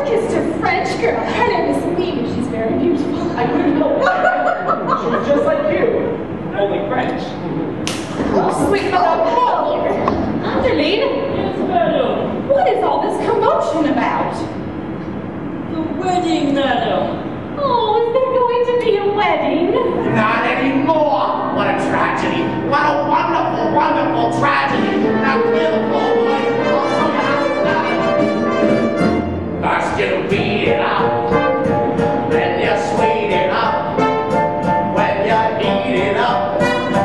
kissed a French girl. Her name is Mimi. She's very beautiful. I couldn't help it. She was just like you, only French. Oh, sweet Madame Mother. Underline, Yes, madam. what is all this commotion about? The wedding, madam. Oh, is there going to be a wedding? Not anymore. What a tragedy. What a wonderful, wonderful tragedy. Now clear the floor, boys. I'll show you how it's done. First you beat it up. Then you sweet it up. When you heat it up.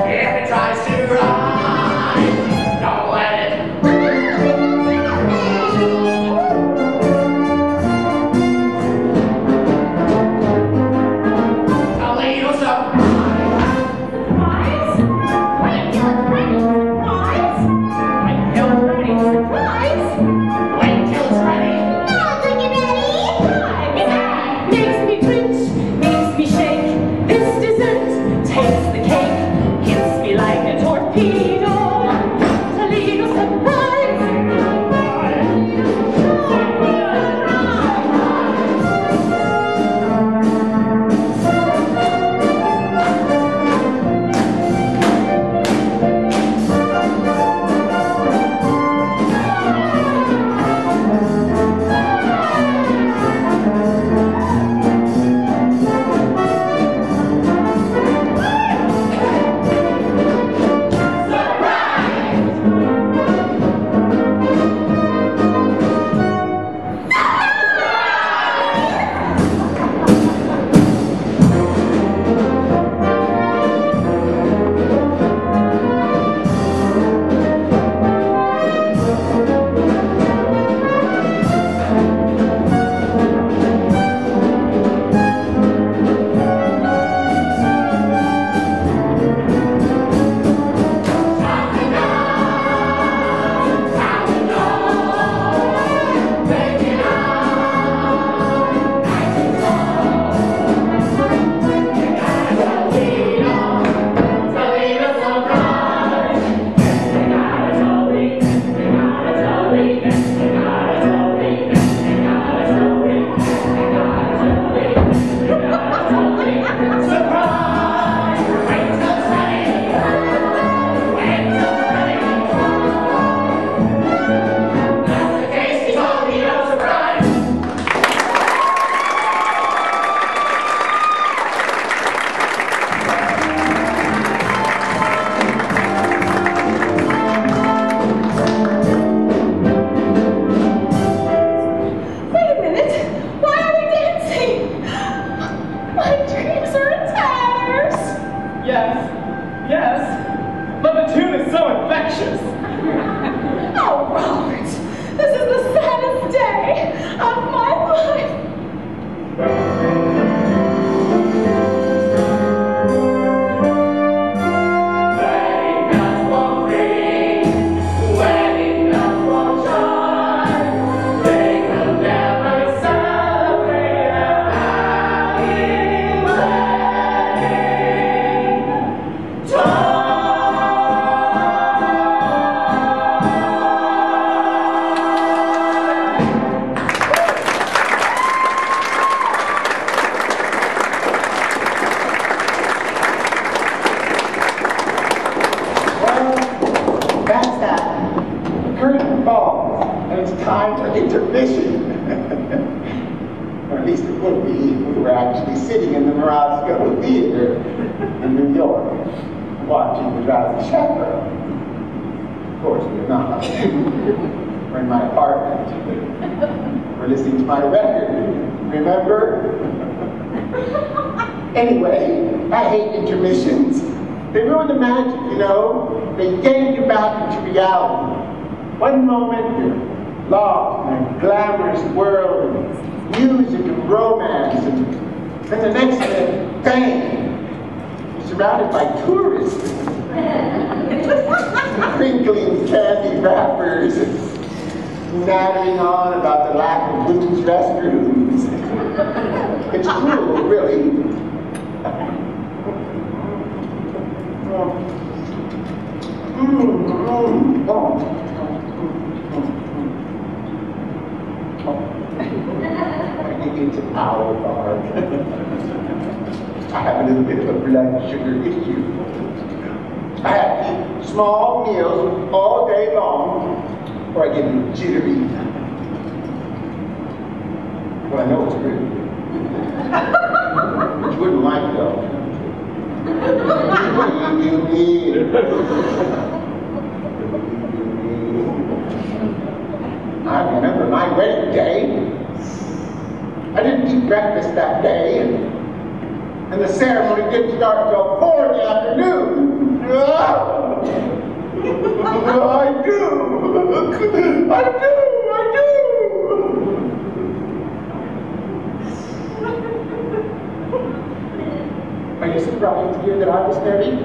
If it tries to rise, don't let it. Toledo surprise. Surprise? Wait till it's ready. Surprise? Wait till it's ready. Surprise? Wait till it's ready. Sounds like you're ready. Surprise! Makes me twitch, makes me shake. This dessert takes the cake. Hits me like a torpedo. Toledo surprise. Wait a minute. Why are we dancing? My dreams are in tatters. Yes, yes, but the tune is so infectious. Oh, Robert, this is the saddest day of my life. Wedding bells won't ring, wedding bells won't chime. They will never celebrate a happy wedding. Well, that's that. The curtain falls, and it's time for intermission. Or at least it would be if we were actually sitting in the Morrison Theater in New York, watching the Drowsy Chaperone. Of course, we're not. We're in my apartment. We're listening to my record. Remember? Anyway, I hate intermissions. They ruin the magic, you know? They yank you back into reality. One moment you're lost in a glamorous world of music and romance, and then the next minute, bang! You're surrounded by tourists. Crinkling candy wrappers and nattering on about the lack of women's restrooms. It's cruel, really. into our bark. I have a little bit of a blood sugar issue. I have to eat small meals all day long, or I get jittery. Well, I know it's really good. But you wouldn't like it though. You need. I remember my wedding day. I didn't eat breakfast that day, and the ceremony didn't start until 4 in the afternoon. I do. Are you surprised to hear that I was married?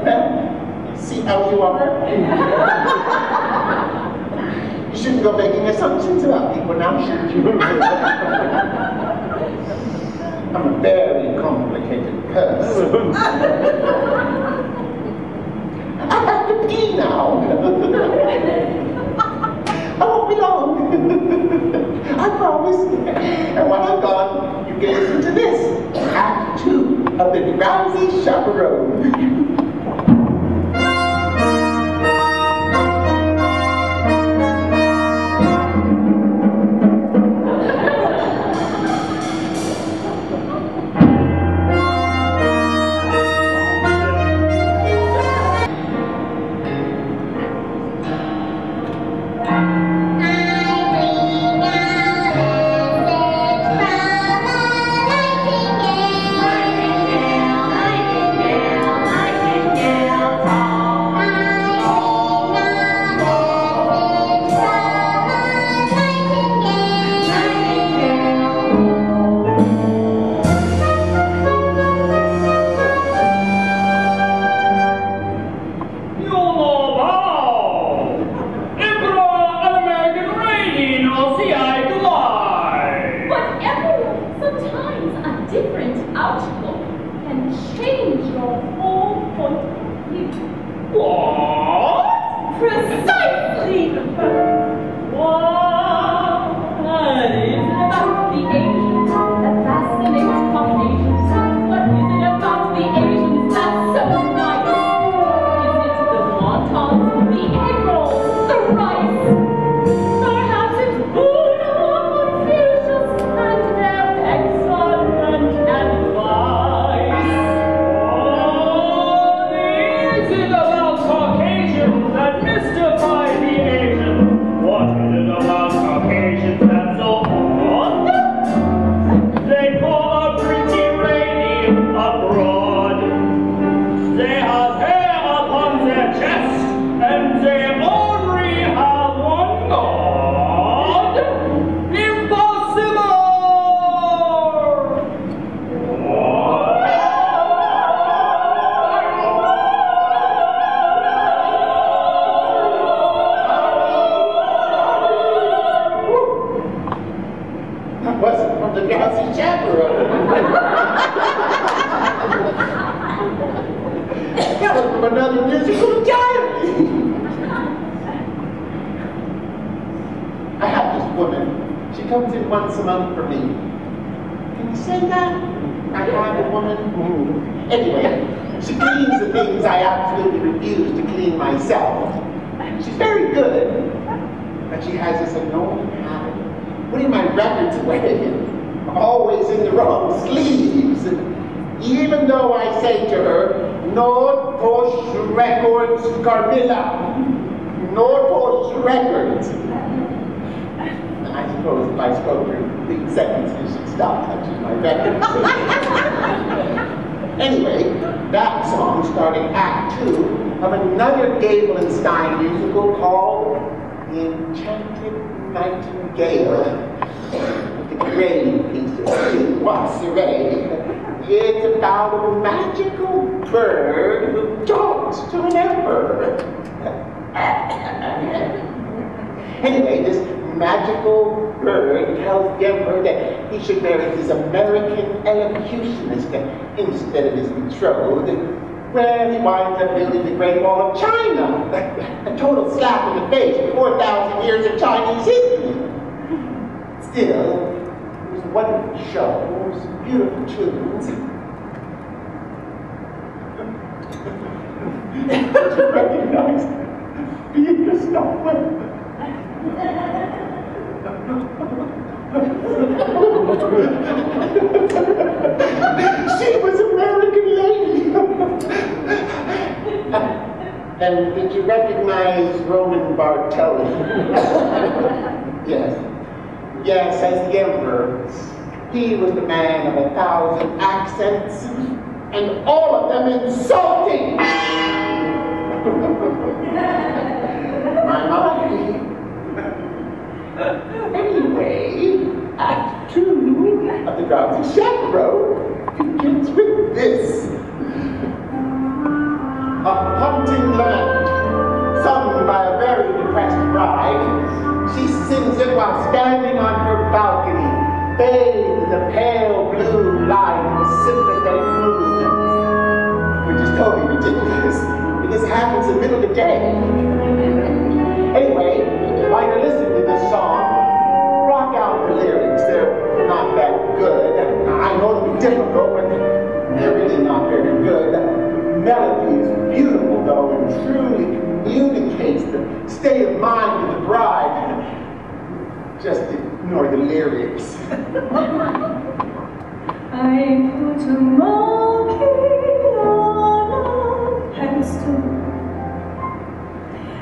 Well, see how you are? You shouldn't go making assumptions about people now, should you? I'm a very complicated person. I have to pee now. I won't be long. I promise. And when I'm gone, you can listen to this. Act 2 of the Drowsy Chaperone. The Drowsy Chaperone. That was from another musical diary. I have this woman. She comes in once a month for me. Can you say that? I have a woman. Anyway, she cleans the things I absolutely refuse to clean myself. She's very good, but she has this annoying habit of putting my records away. Always in the wrong sleeves. Even though I say to her, no push records, Carmilla. No push records. I suppose if I spoke her complete sentences, she'd stop touching my records. Anyway, that song started Act 2 of another Gable and Stein musical called The Enchanted Nightingale. Great piece of chinoiserie. It's about a magical bird who talks to an emperor. Anyway, this magical bird tells the emperor that he should marry his American elocutionist instead of his betrothed. Well, he winds up building the Great Wall of China. A total slap in the face for 4,000 years of Chinese history. Still, it was a wonderful show, some beautiful tunes. Did you recognize being a stumper? She was American lady. And did you recognize Roman Bartelli? Yes. Yes, as the emperor. He was the man of 1,000 accents, and all of them insulting. My mommy. Anyway, Act 2 of the Drowsy Chaperone begins with this. A haunting lament, sung by a very depressed bride. She sings it while standing on her balcony, bathed in the pale blue light of a sympathetic moon, which is totally ridiculous. This happens in the middle of the day. Anyway, while you're listening to this song, rock out the lyrics. They're not that good. I know it'll be difficult, but they're really not very good. The melody is beautiful, though, and truly communicates the state of mind of the bride. Just ignore the lyrics. I put a monkey on a pedestal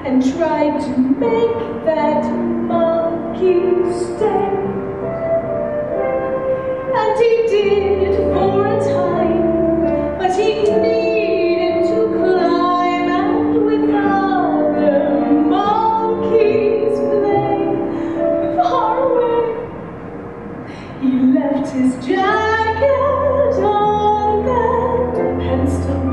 and tried to make that monkey stay. And he did for a time, but he needed to climb, and with other monkeys play. Far away, he left his jacket on that pedestal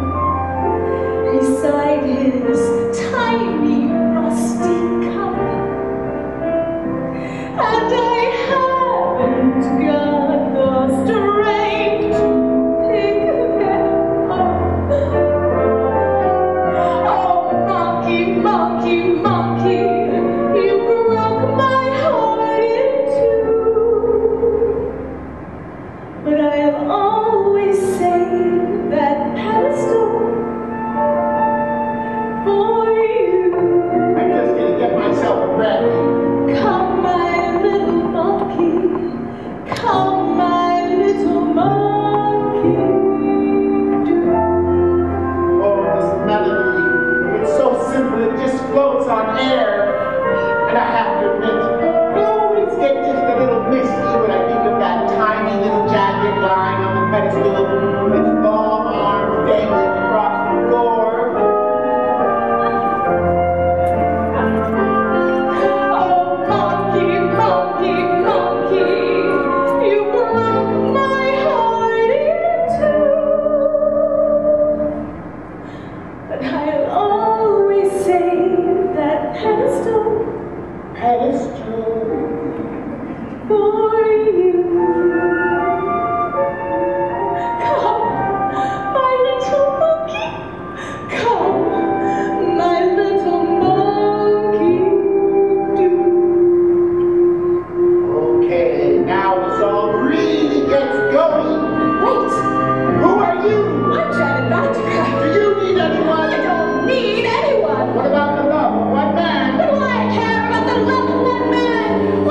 beside his tiny rusty cup, and I haven't got the strength to pick them up. Oh, monkey, monkey, monkey, you broke my heart in two. But I'll always save that pedestal for you. I'm just gonna get myself a brandy. Come, my little monkey. Come, my little monkey. Oh, this melody, it's so simple, it just floats on air. And I have to admit, I always get just a little misty when I think of that tiny little jacket lying on the pedestal with its long arms dangling across the floor. Oh, monkey, monkey, monkey, you broke my heart in two. But I'll always save that pedestal for you. Come, my little monkey. Come, my little monkey. Okay, now the song really gets going. Wait, Who are you? I'm Janet Vandergraff. Do you need anyone? I don't need anyone. What about the love of one man? What do I care about the love of one man?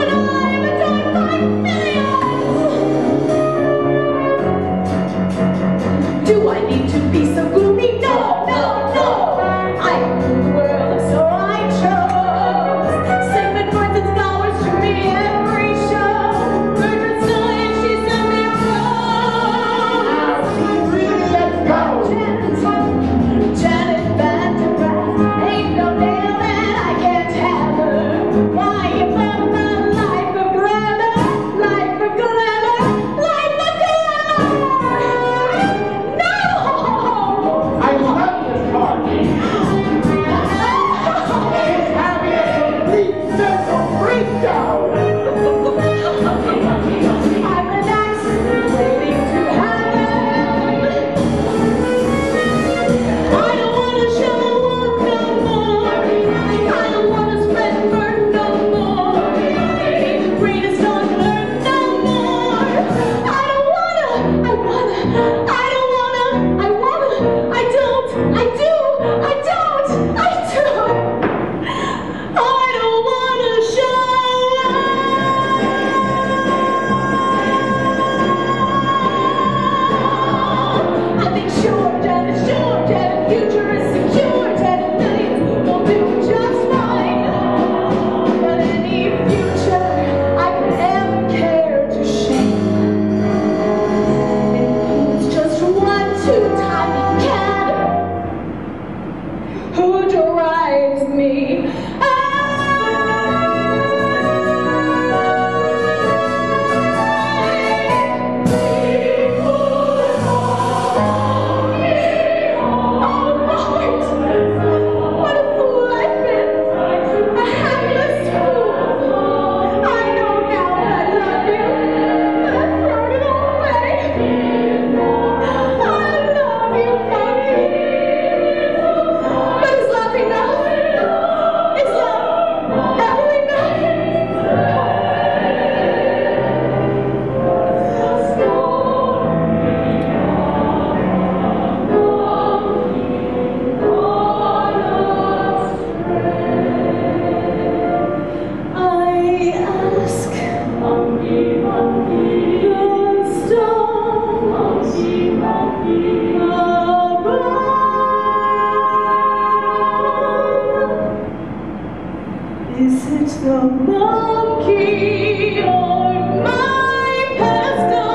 Is it the monkey on my pedestal?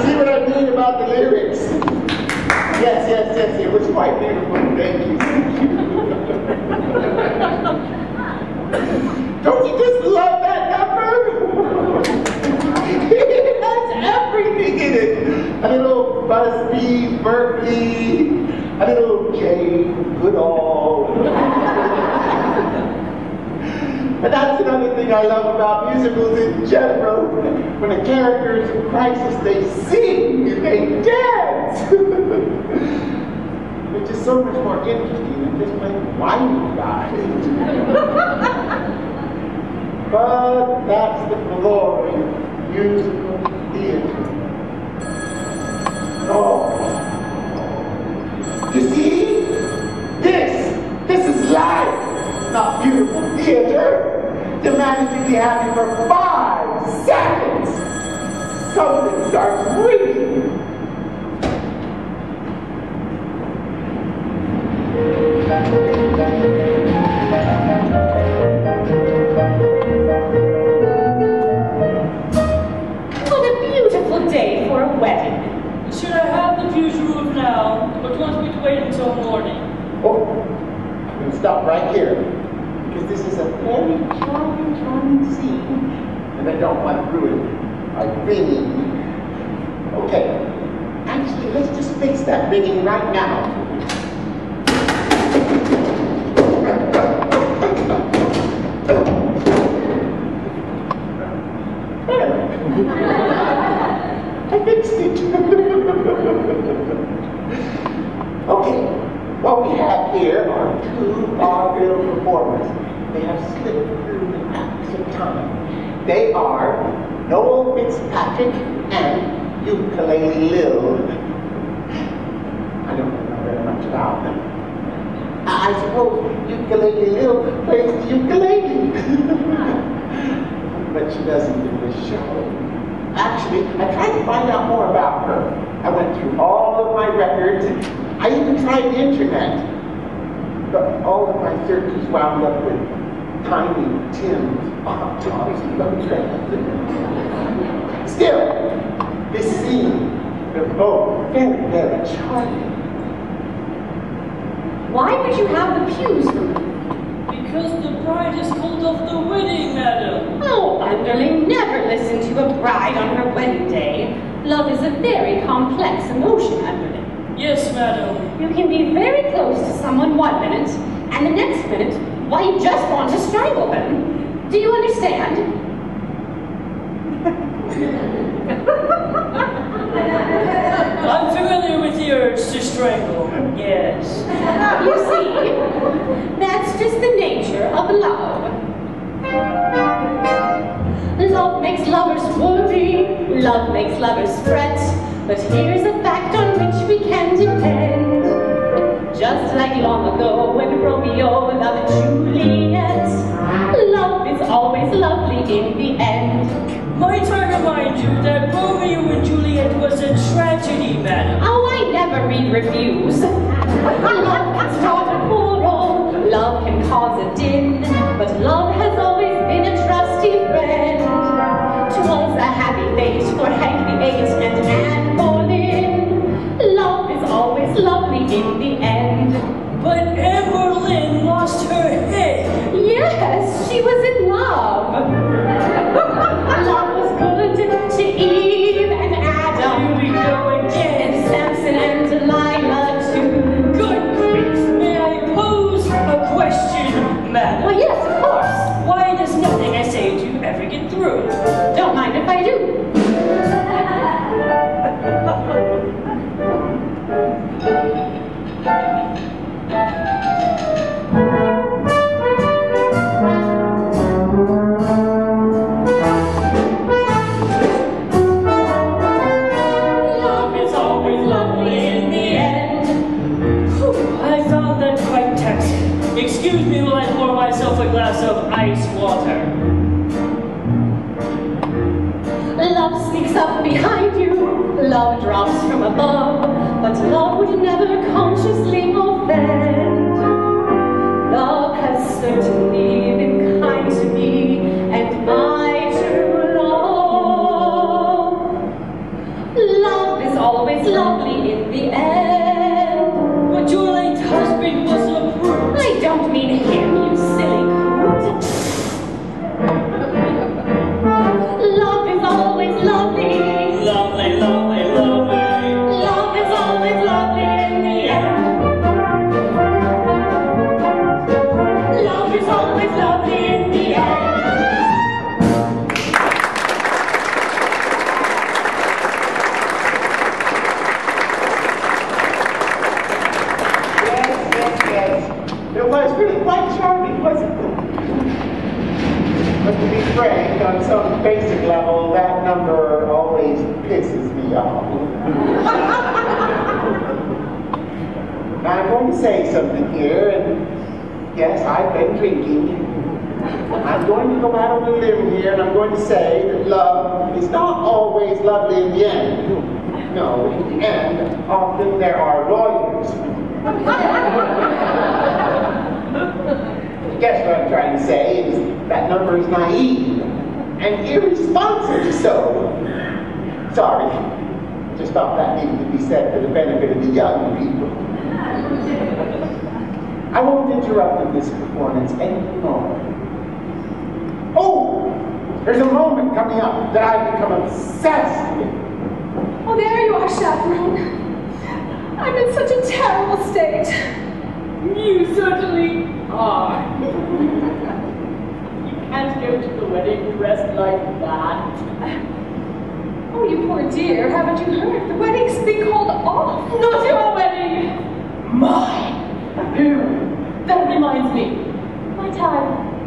See what I mean about the lyrics? Yes, it was quite beautiful. Thank you. Don't you just love that number? It has everything in it. A little Busby, Berkeley, a little Jay Goodall. And that's another thing I love about musicals in general. When the characters in crisis, they sing and they dance. Which is so much more interesting than just playing whiny guys. But that's the glory of musical theater. Oh. You see? This is life. Not beautiful theater. Demanding to be happy for 5 seconds. Something starts ringing. What a beautiful day for a wedding. Should I have the pews removed now, or do you want me to wait until morning? Oh, I'm going to stop right here. Because this is a very charming scene, and I don't want to ruin our ringing. Okay, actually, let's just fix that ringing right now. There. I fixed it. Okay. What we have here are 2 vaudeville performers. They have slipped through the cracks of time. They are Noel Fitzpatrick and Ukulele Lil. I don't know very much about them. I suppose Ukulele Lil plays the ukulele. But she doesn't do the show. Actually, I tried to find out more about her. I went through all of my records. I even tried the internet. But all of my searches wound up with Tiny Tim's autopsy. Still, this scene, they're both very, very charming. Why would you have the pews removed? Because the bride has called off the wedding, madam. Oh, underling, never listen to a bride on her wedding day. Love is a very complex emotion, underling. Yes, madam. You can be very close to someone one minute, and the next minute, why, you just want to strangle them. Do you understand? I'm familiar with the urge to strangle. Yes. You see, that's just the nature of love. Love makes lovers worry, love makes lovers fret, but here's a fact on which we can depend. Just like long ago when Romeo loved Juliet, love is always lovely in the end. Might I remind you that Romeo and Juliet was a tragedy, madam? Oh, I never read reviews. Love can start a quarrel, love can cause a din, but love has always been a trusty friend. 'Twas a happy fate for Hank VIII and Anne Boleyn. Love is always lovely in the end. But Anne Boleyn lost her head. Yes, she was in love. Love was good to Eve and Adam. Here we go again. And Samson and Delilah too. Good grief, man. glass of ice water. Love sneaks up behind you, love drops from above, but love would never consciously offend. Love has certainly been kind to me, and my true love. Love is always lovely in the end. But your late husband was a brute. I don't mean him, you silly coot. Love is always lovely. Lovely, lovely, lovely. Love is always lovely in the end. Love is always lovely in the end. Yes. It was really quite charming, wasn't it? But to be frank, on some basic level, that number always pisses me off. Now, I'm going to say something here, and yes, I've been drinking. I'm going to go out on a limb here, and I'm going to say that love is not always lovely in the end. No, in the end, often there are lawyers. Guess what I'm trying to say is that number is naive and irresponsibly so. Sorry, just thought that needed to be said for the benefit of the young people. I won't interrupt in this performance anymore. Oh, there's a moment coming up that I've become obsessed with. Oh, there you are, chaperone. I'm in such a terrible state. You certainly are. You can't go to the wedding dressed like that. Oh, you poor dear, haven't you heard? The wedding's being called off. Not your wedding! Mine! Here, that reminds me. Might I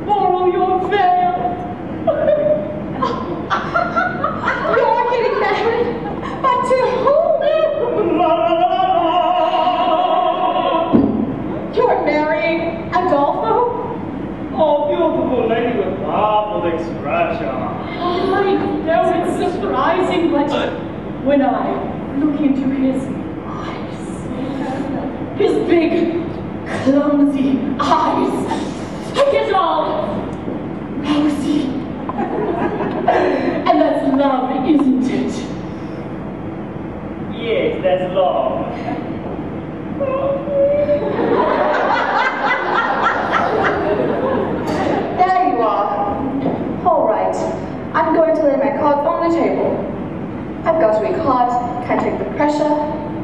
borrow your veil? You're getting married? But to whom? You're marrying Aldolpho? Oh, beautiful lady with marveled expression. I know it's surprising, but when I look into his eyes, his big, clumsy eyes, I get all rosy. And that's love, isn't it? Yes, that's love. There you are. All right. I'm going to lay my cards on the table. I've got to be caught, can't take the pressure.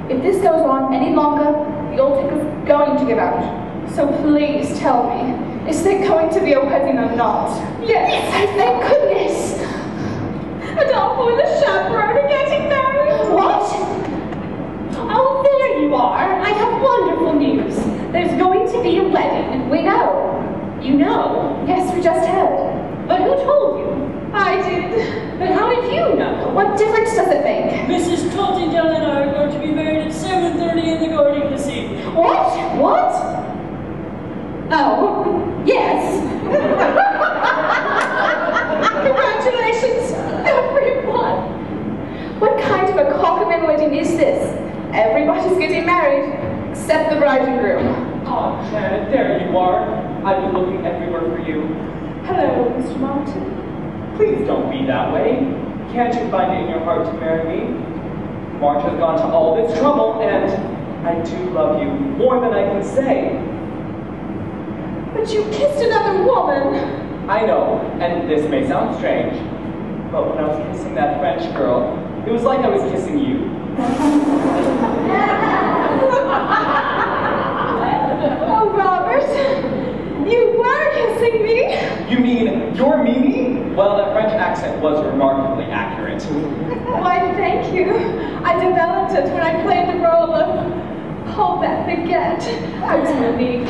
If this goes on any longer, the old ticket's going to give out. So please tell me, is there going to be a wedding or not? Yes, thank goodness. Aldolpho and the chaperone are getting married. What? Oh, there you are. I have wonderful news. There's going to be a wedding. We know. You know? Yes, we just heard. But who told you? I did. But how did you know? What difference does it make? Mrs. Cottingdale and I are going to be married at 7:30 in the garden this evening. What? What? Oh, yes. Congratulations, everyone. What kind of a cock-a-man wedding is this? Everybody's getting married, except the bride and groom. Oh, Janet, there you are. I've been looking everywhere for you. Hello, Mr. Martin. Please don't be that way. Can't you find it in your heart to marry me? March has gone to all this trouble, and I do love you more than I can say. But you kissed another woman. I know, and this may sound strange, but when I was kissing that French girl, it was like I was kissing you. Oh, Robert, you were kissing me. You mean you're Mimi? Well, that French accent was remarkably accurate. Why, thank you. I developed it when I played the role of Hold That Baguette. I was Monique.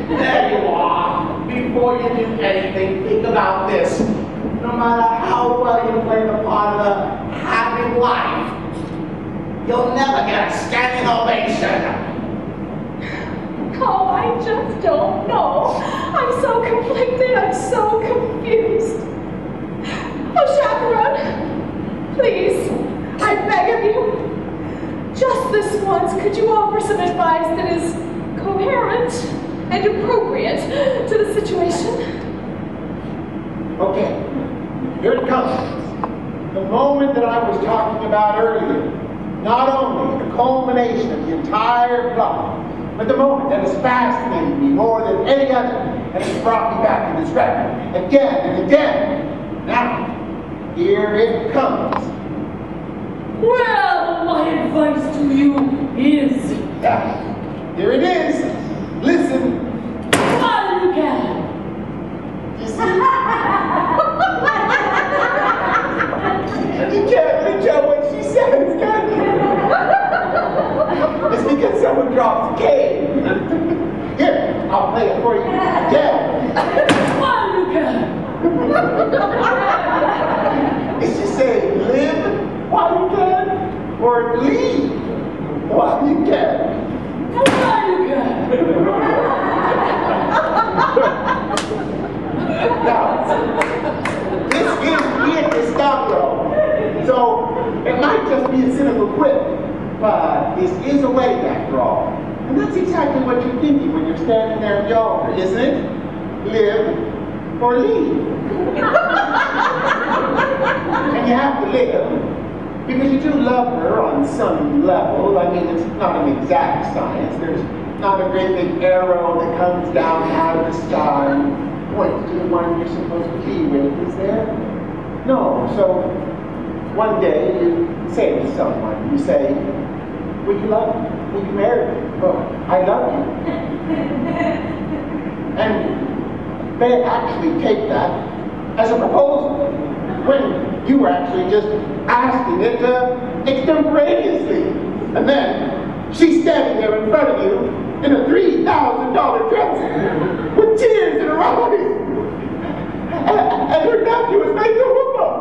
There you are. Before you do anything, think about this. No matter how well you play the part of the happy wife, you'll never get a standing ovation. Oh, I just don't know. I'm so conflicted. I'm so confused. Oh, chaperone, please, I beg of you, just this once, could you offer some advice that is coherent and appropriate to the situation? Okay, here it comes. The moment that I was talking about earlier, not only the culmination of the entire plot, but the moment that has fascinated me more than any other, and has brought me back to this record again and again. Now, here it comes. Well, my advice to you is... Here it is. Listen. While you can. You see? You can't really tell what she says, can you? It's because someone drops a K. Here, I'll play it for you again. While you can. Is she saying live while you can? Or leave while you can? While you can. Now, this is Vietnamese Congo, so it might just be a cynical quip, but this is a wedding after all. And that's exactly what you're thinking when you're standing there at the altar, isn't it? Live or leave. And you have to live, because you do love her on some level. I mean, it's not an exact science. There's not a great big arrow that comes down out of the sky and points to the one you're supposed to be with, is there? No. So one day you say to someone, you say, will you love me? Will you marry me? Oh, I love you. And they actually take that as a proposal, when you were actually just asking it extemporaneously. And then she's standing there in front of you in a $3,000 dress with tears in her eyes. And her nephew is making a whoop up.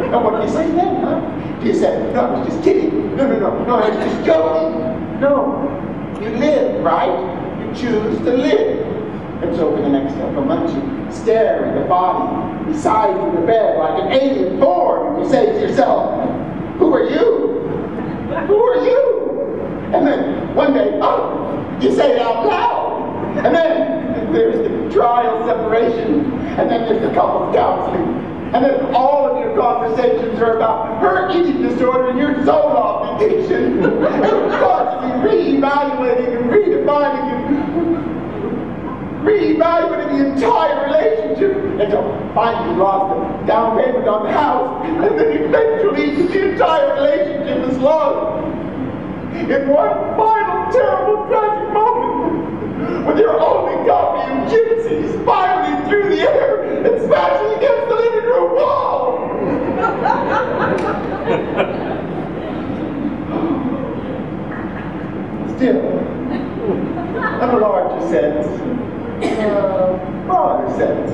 And what do you say then, huh? Do you say, no, I was just kidding. No, I was just joking. No, you live, right? You choose to live. And so for the next couple months, you stare at the body beside you in the bed like an alien form, and you say to yourself, who are you? Who are you? And then one day, oh, you say it out loud. And then there's the trial separation, and then there's the couples counseling. And then all of your conversations are about her eating disorder and your Zoloft addiction. And you're constantly reevaluating and redefining and reevaluating the entire relationship until finally you lost the down payment on the house, and then eventually the entire relationship is lost. In one final terrible tragic moment, when your only copy of Gypsy is spiraling through the air and smashing against the living room wall. Still, on a larger sense, broader sense,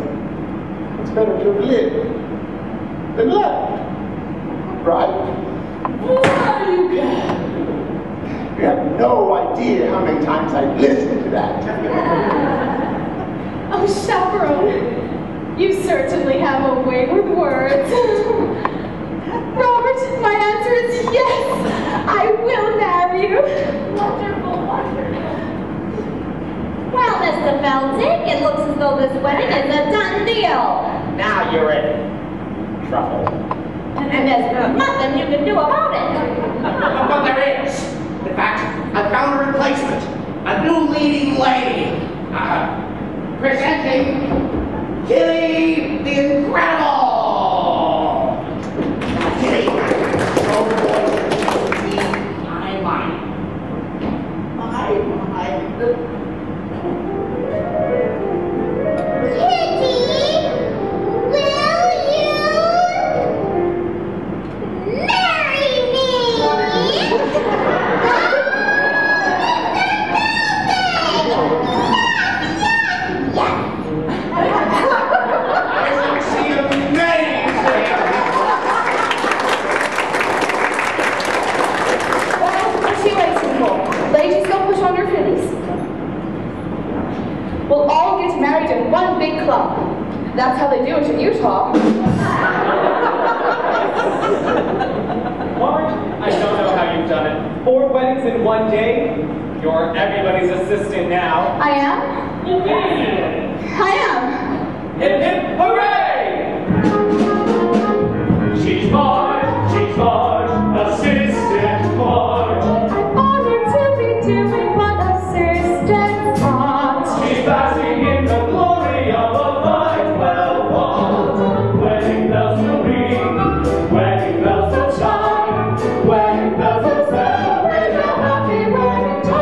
it's better to have lived than left, right? While you can. You have no idea how many times I've listened to that. Oh, chaperone, you certainly have a way with words. Robert, my answer is yes. I will marry you. Wonderful, wonderful. Well, Mr. Feldzieg, it looks as though this wedding is a done deal. Now you're in trouble. And there's nothing you can do about it. But there is. In fact, I found a replacement. A new leading lady. Presenting Kitty the Incredible. Kitty. Oh boy. My. Kitty, will you marry me? Isn't she amazing? What's she waiting for? Ladies, don't push on her fillies. we'll all get married in one big club. That's how they do it in Utah. Marge, I don't know how you've done it. 4 weddings in one day? You're everybody's assistant now. I am? I am. Hip hip hooray! She's Marge, assistant Marge. I'm honored to be doing what assistants are. She's basking in the glory of a fine, well-walled. Wedding bells will ring, wedding bells will chime, wedding bells will celebrate a happy wedding time.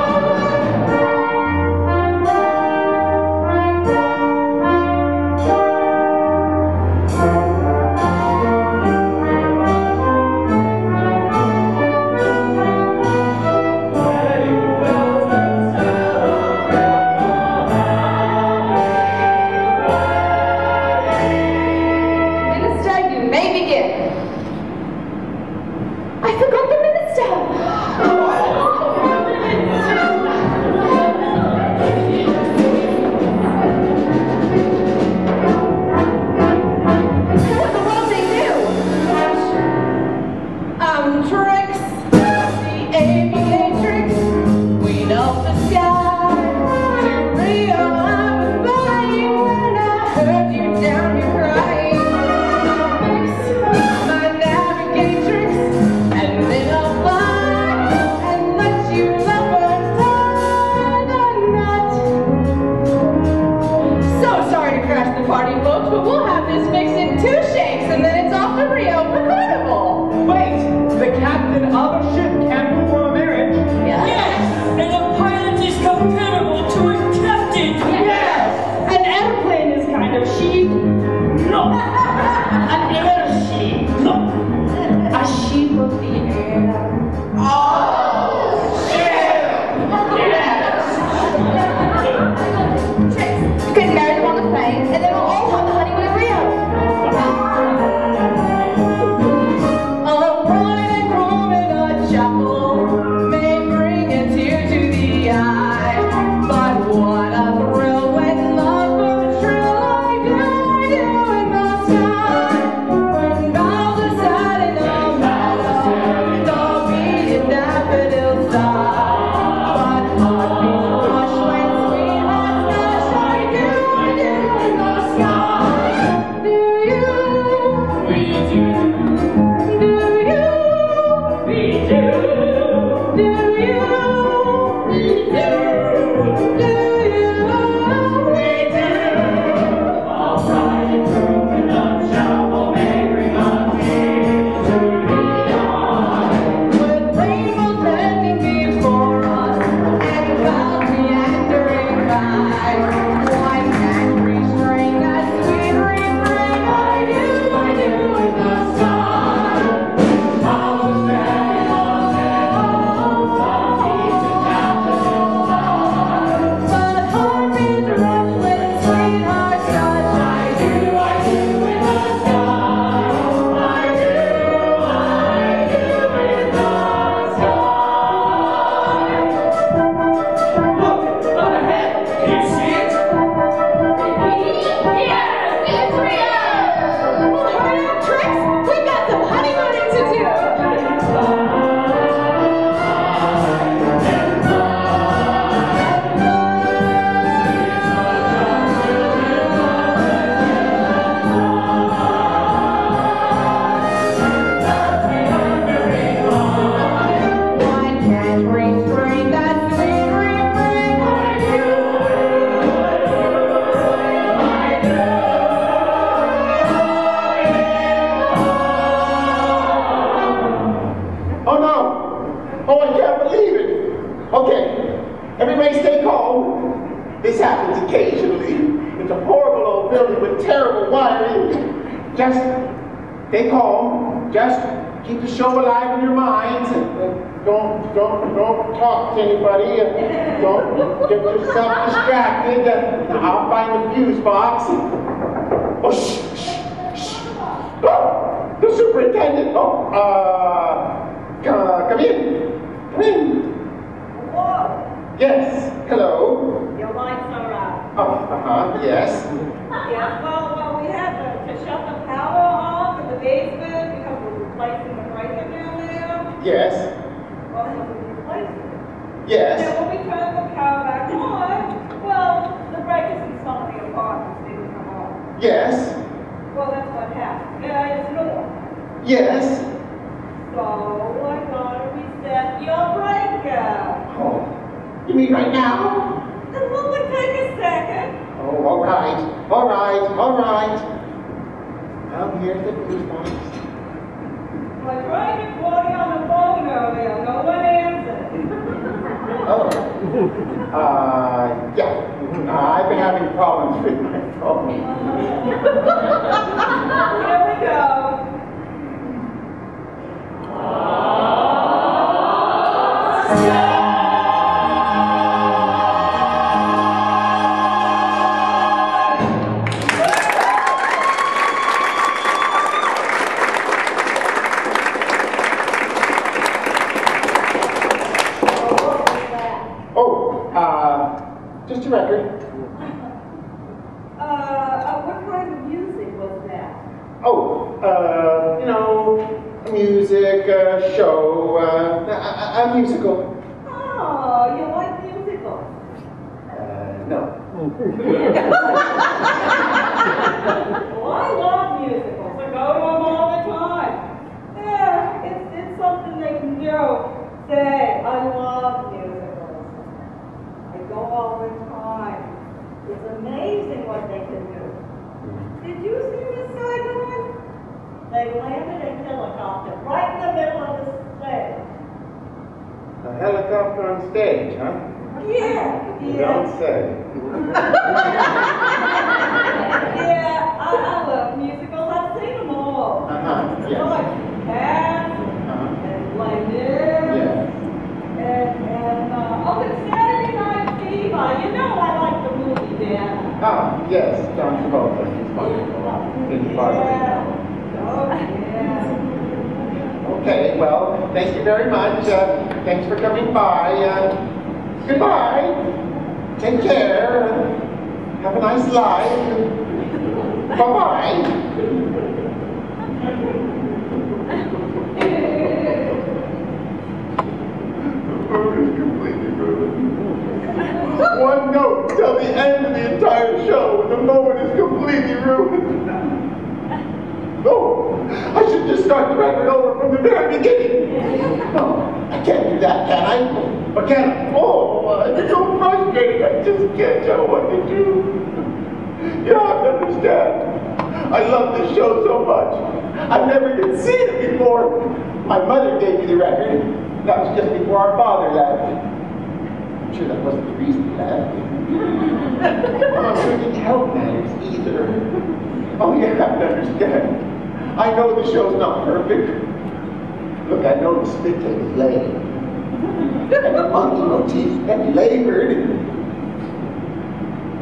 Minister, you may begin. I forgot the minister. What the world they do? Tricks. The ABA tricks. We know the sky. To Rio, I was flying when I heard you down, you crying. Fix my navigatrix, and then I'll fly and let you lovers tie the knot. So sorry to crash the party, folks, but we'll have this fixed in 2 shakes, and then it's off to Rio for carnival. Wait, the captain of a ship can't perform a marriage. Yes, and a pilot is comparable to a captain. Yes, an airplane is kind of sheep. No, an airship. No, A sheep of the air. Tricks, you can marry them on the plane, and then we'll all have the honeymoon in Rio. A bride and groom in a chapel may bring a tear to the eye, but what a thrill when love goes trill. I do in the sky. When bells are sad in the meadow, the beating daffodils die. But heartbeats rush when sweethearts dash. I do in the sky. Do you? We do. Do you? We do. Do you? We do. Do you? We do. All bride and groom in a chapel may bring a tear to the eye. With rainbows bending before us and clouds meandering by, why can't we string that sweet refrain? I do in the sky. Houses standing on hills, beating daffodils die. But heartbeats rush when sweethearts touch. I do in the sky. I do in the sky. Look, up ahead. Can you see it? Yes, it's Rio! Well, hurry up, Tricks! We've got some honeymooning to do! Why can't we string that sweet refrain? I do. Oh no! Oh, I can't believe it! Okay, everybody stay calm. This happens occasionally. It's a horrible old building with terrible wiring. Just stay calm. Just keep the show alive in your minds. Don't talk to anybody. Don't get yourself distracted. Now I'll find the fuse box. Oh, shh, shh, shh. Oh, the superintendent. Oh, come in. Come in. Yes, hello. Your lights are out. Oh, Yes. Yes, well, we had to shut the power off in the basement because we're replacing the breaker down there. Yes. Well, then we replaced it. Yes. And when we turned the power back on, well, the breakers in some of the apartments didn't come on. Yes. Well, that's what happened. It's normal. Yes. So I gotta reset your breaker. Oh, you mean right now? It will take a second. Oh, all right. All right. All right. I'm here at the police box. I tried to call you on the phone earlier. No one answered. Oh. Yeah. I've been having problems with my phone. Here we go. Just a record. What kind of music was that? Oh, you know, music, show, a musical. Oh, you like musicals? No. Well, I love musicals. I go to them all the time. Yeah, it's something they can do. Say, I love musicals. I go all the time. It's amazing what they can do. Did you see this guy doing? They landed a helicopter right in the middle of the stage. A helicopter on stage, huh? Yeah, You yeah. don't say. Yeah, I love musicals. I've seen them all. Yes. Like Cats and Lambert. Yes. And it's Saturday Night Fever. You know I like the movie Dan. Yes, John Travolta. He's wonderful. He's wonderful. Oh, yeah. Okay, well, thank you very much. Thanks for coming by. Goodbye. Take care. Have a nice life. Bye-bye. The mood is completely ruined. One note till the end of the entire show, and the moment is completely ruined. Oh, I should just start the record over from the very beginning. No, I can't do that, can I? Or can I? Oh, I'm so frustrated. I just can't tell what to do. You have to understand. I love this show so much. I've never even seen it before. My mother gave me the record. That was just before our father left. I'm sure that wasn't the reason he left. I'm sure it didn't help matters either. Oh, you have to understand. I know the show's not perfect. Look, I know the spit take is lame. And the monkey motif that labored.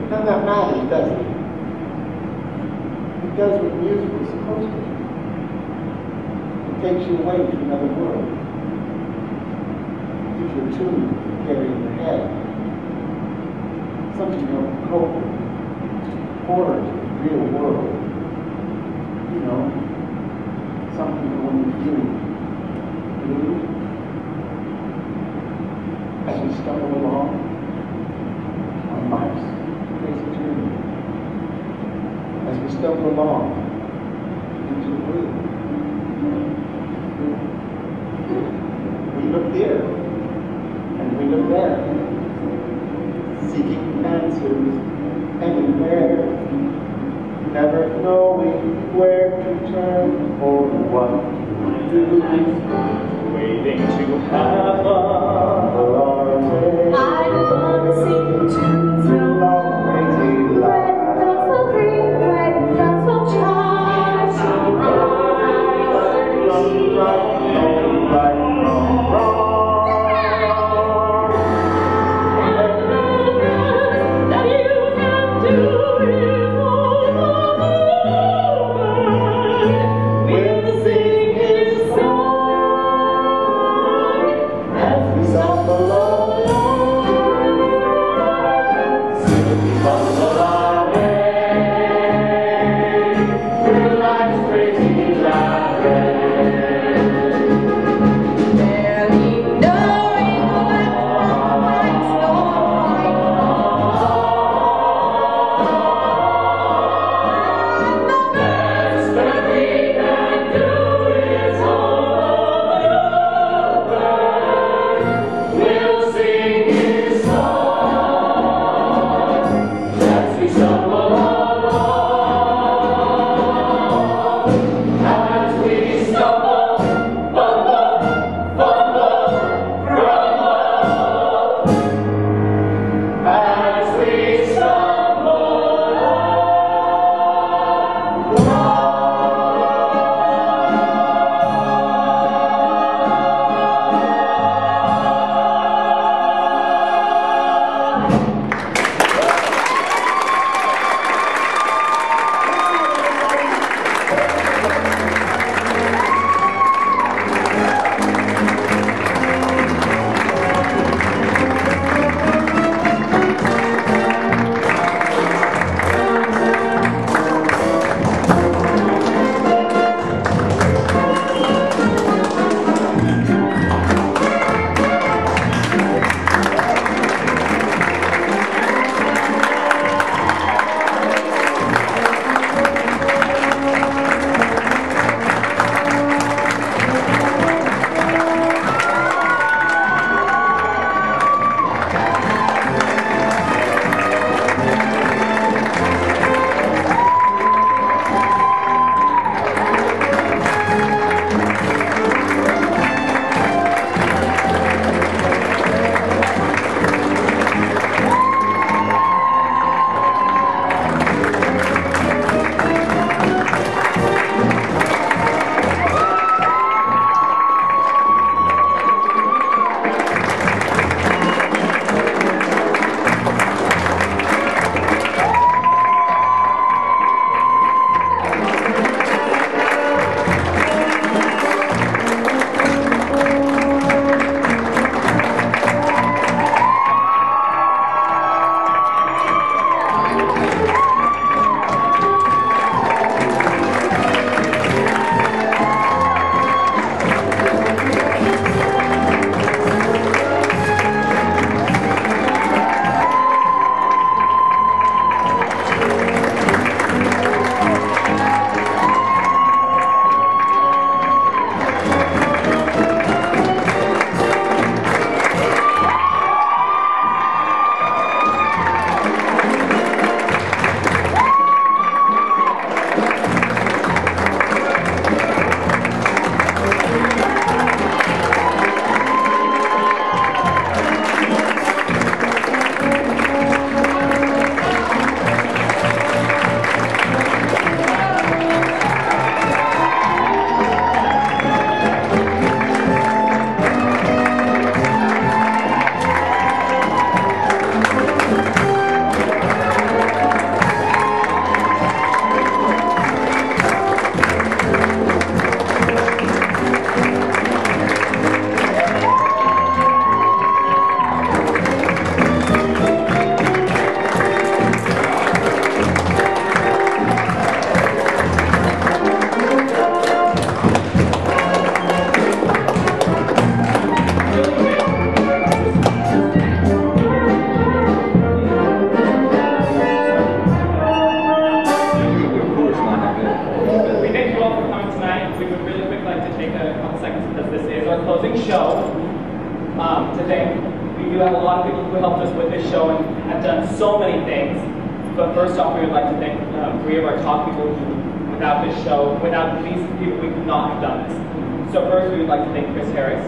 None of that matters, does it? It does what music was supposed to do. It takes you away to another world. Gives you a tune to carry in your head. Something you don't cope with. Horror to the real world. You know, something that when you're feeling blue, as we stumble along on life's crazy journey, as we stumble along into the blue, we look here and we look there, seeking answers anywhere, never knowing where to turn or what to do, waiting to have our way. I want to sing tunes from crazy life. red bells will ring, red bells will chime. So that you can do is we'll sing his song as to thank. We do have a lot of people who helped us with this show and have done so many things. But first off, we would like to thank 3 of our top people who, without this show, without these people, we could not have done this. So first, we would like to thank Chris Harris.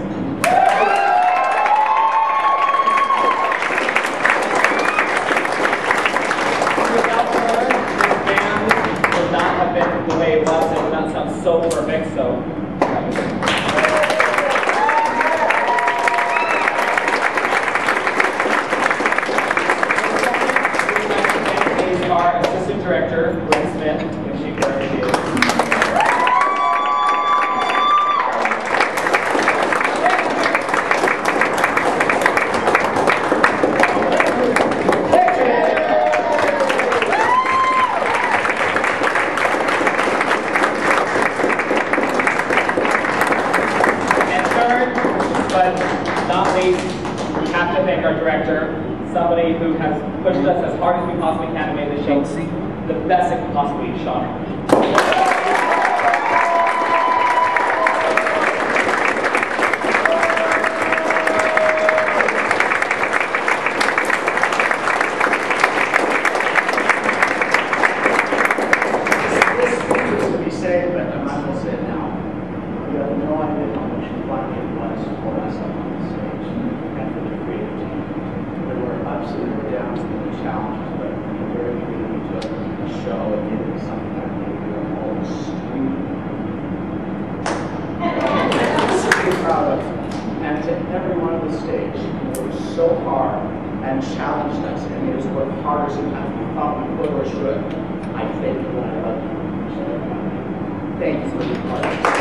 Without her, this band would not have been the way it was. It would not sound so perfect. So. Our assistant director, Gwen Smith, if she were here. And third, but not least, we have to thank our director, somebody who has pushed us as hard as we possibly can to make this show the best it could possibly be, Sean. This was to be said, but I might as well say it now. We have no idea how much fun it was for us up on the stage and for the creative team. There were ups and downs and challenges, but from the very beginning we took the show and made it something that we were all extremely proud of. And to everyone on the stage who worked so hard and challenged us and made us work harder sometimes we thought we could or should, I thank you and I love you. Thank you for being part of it.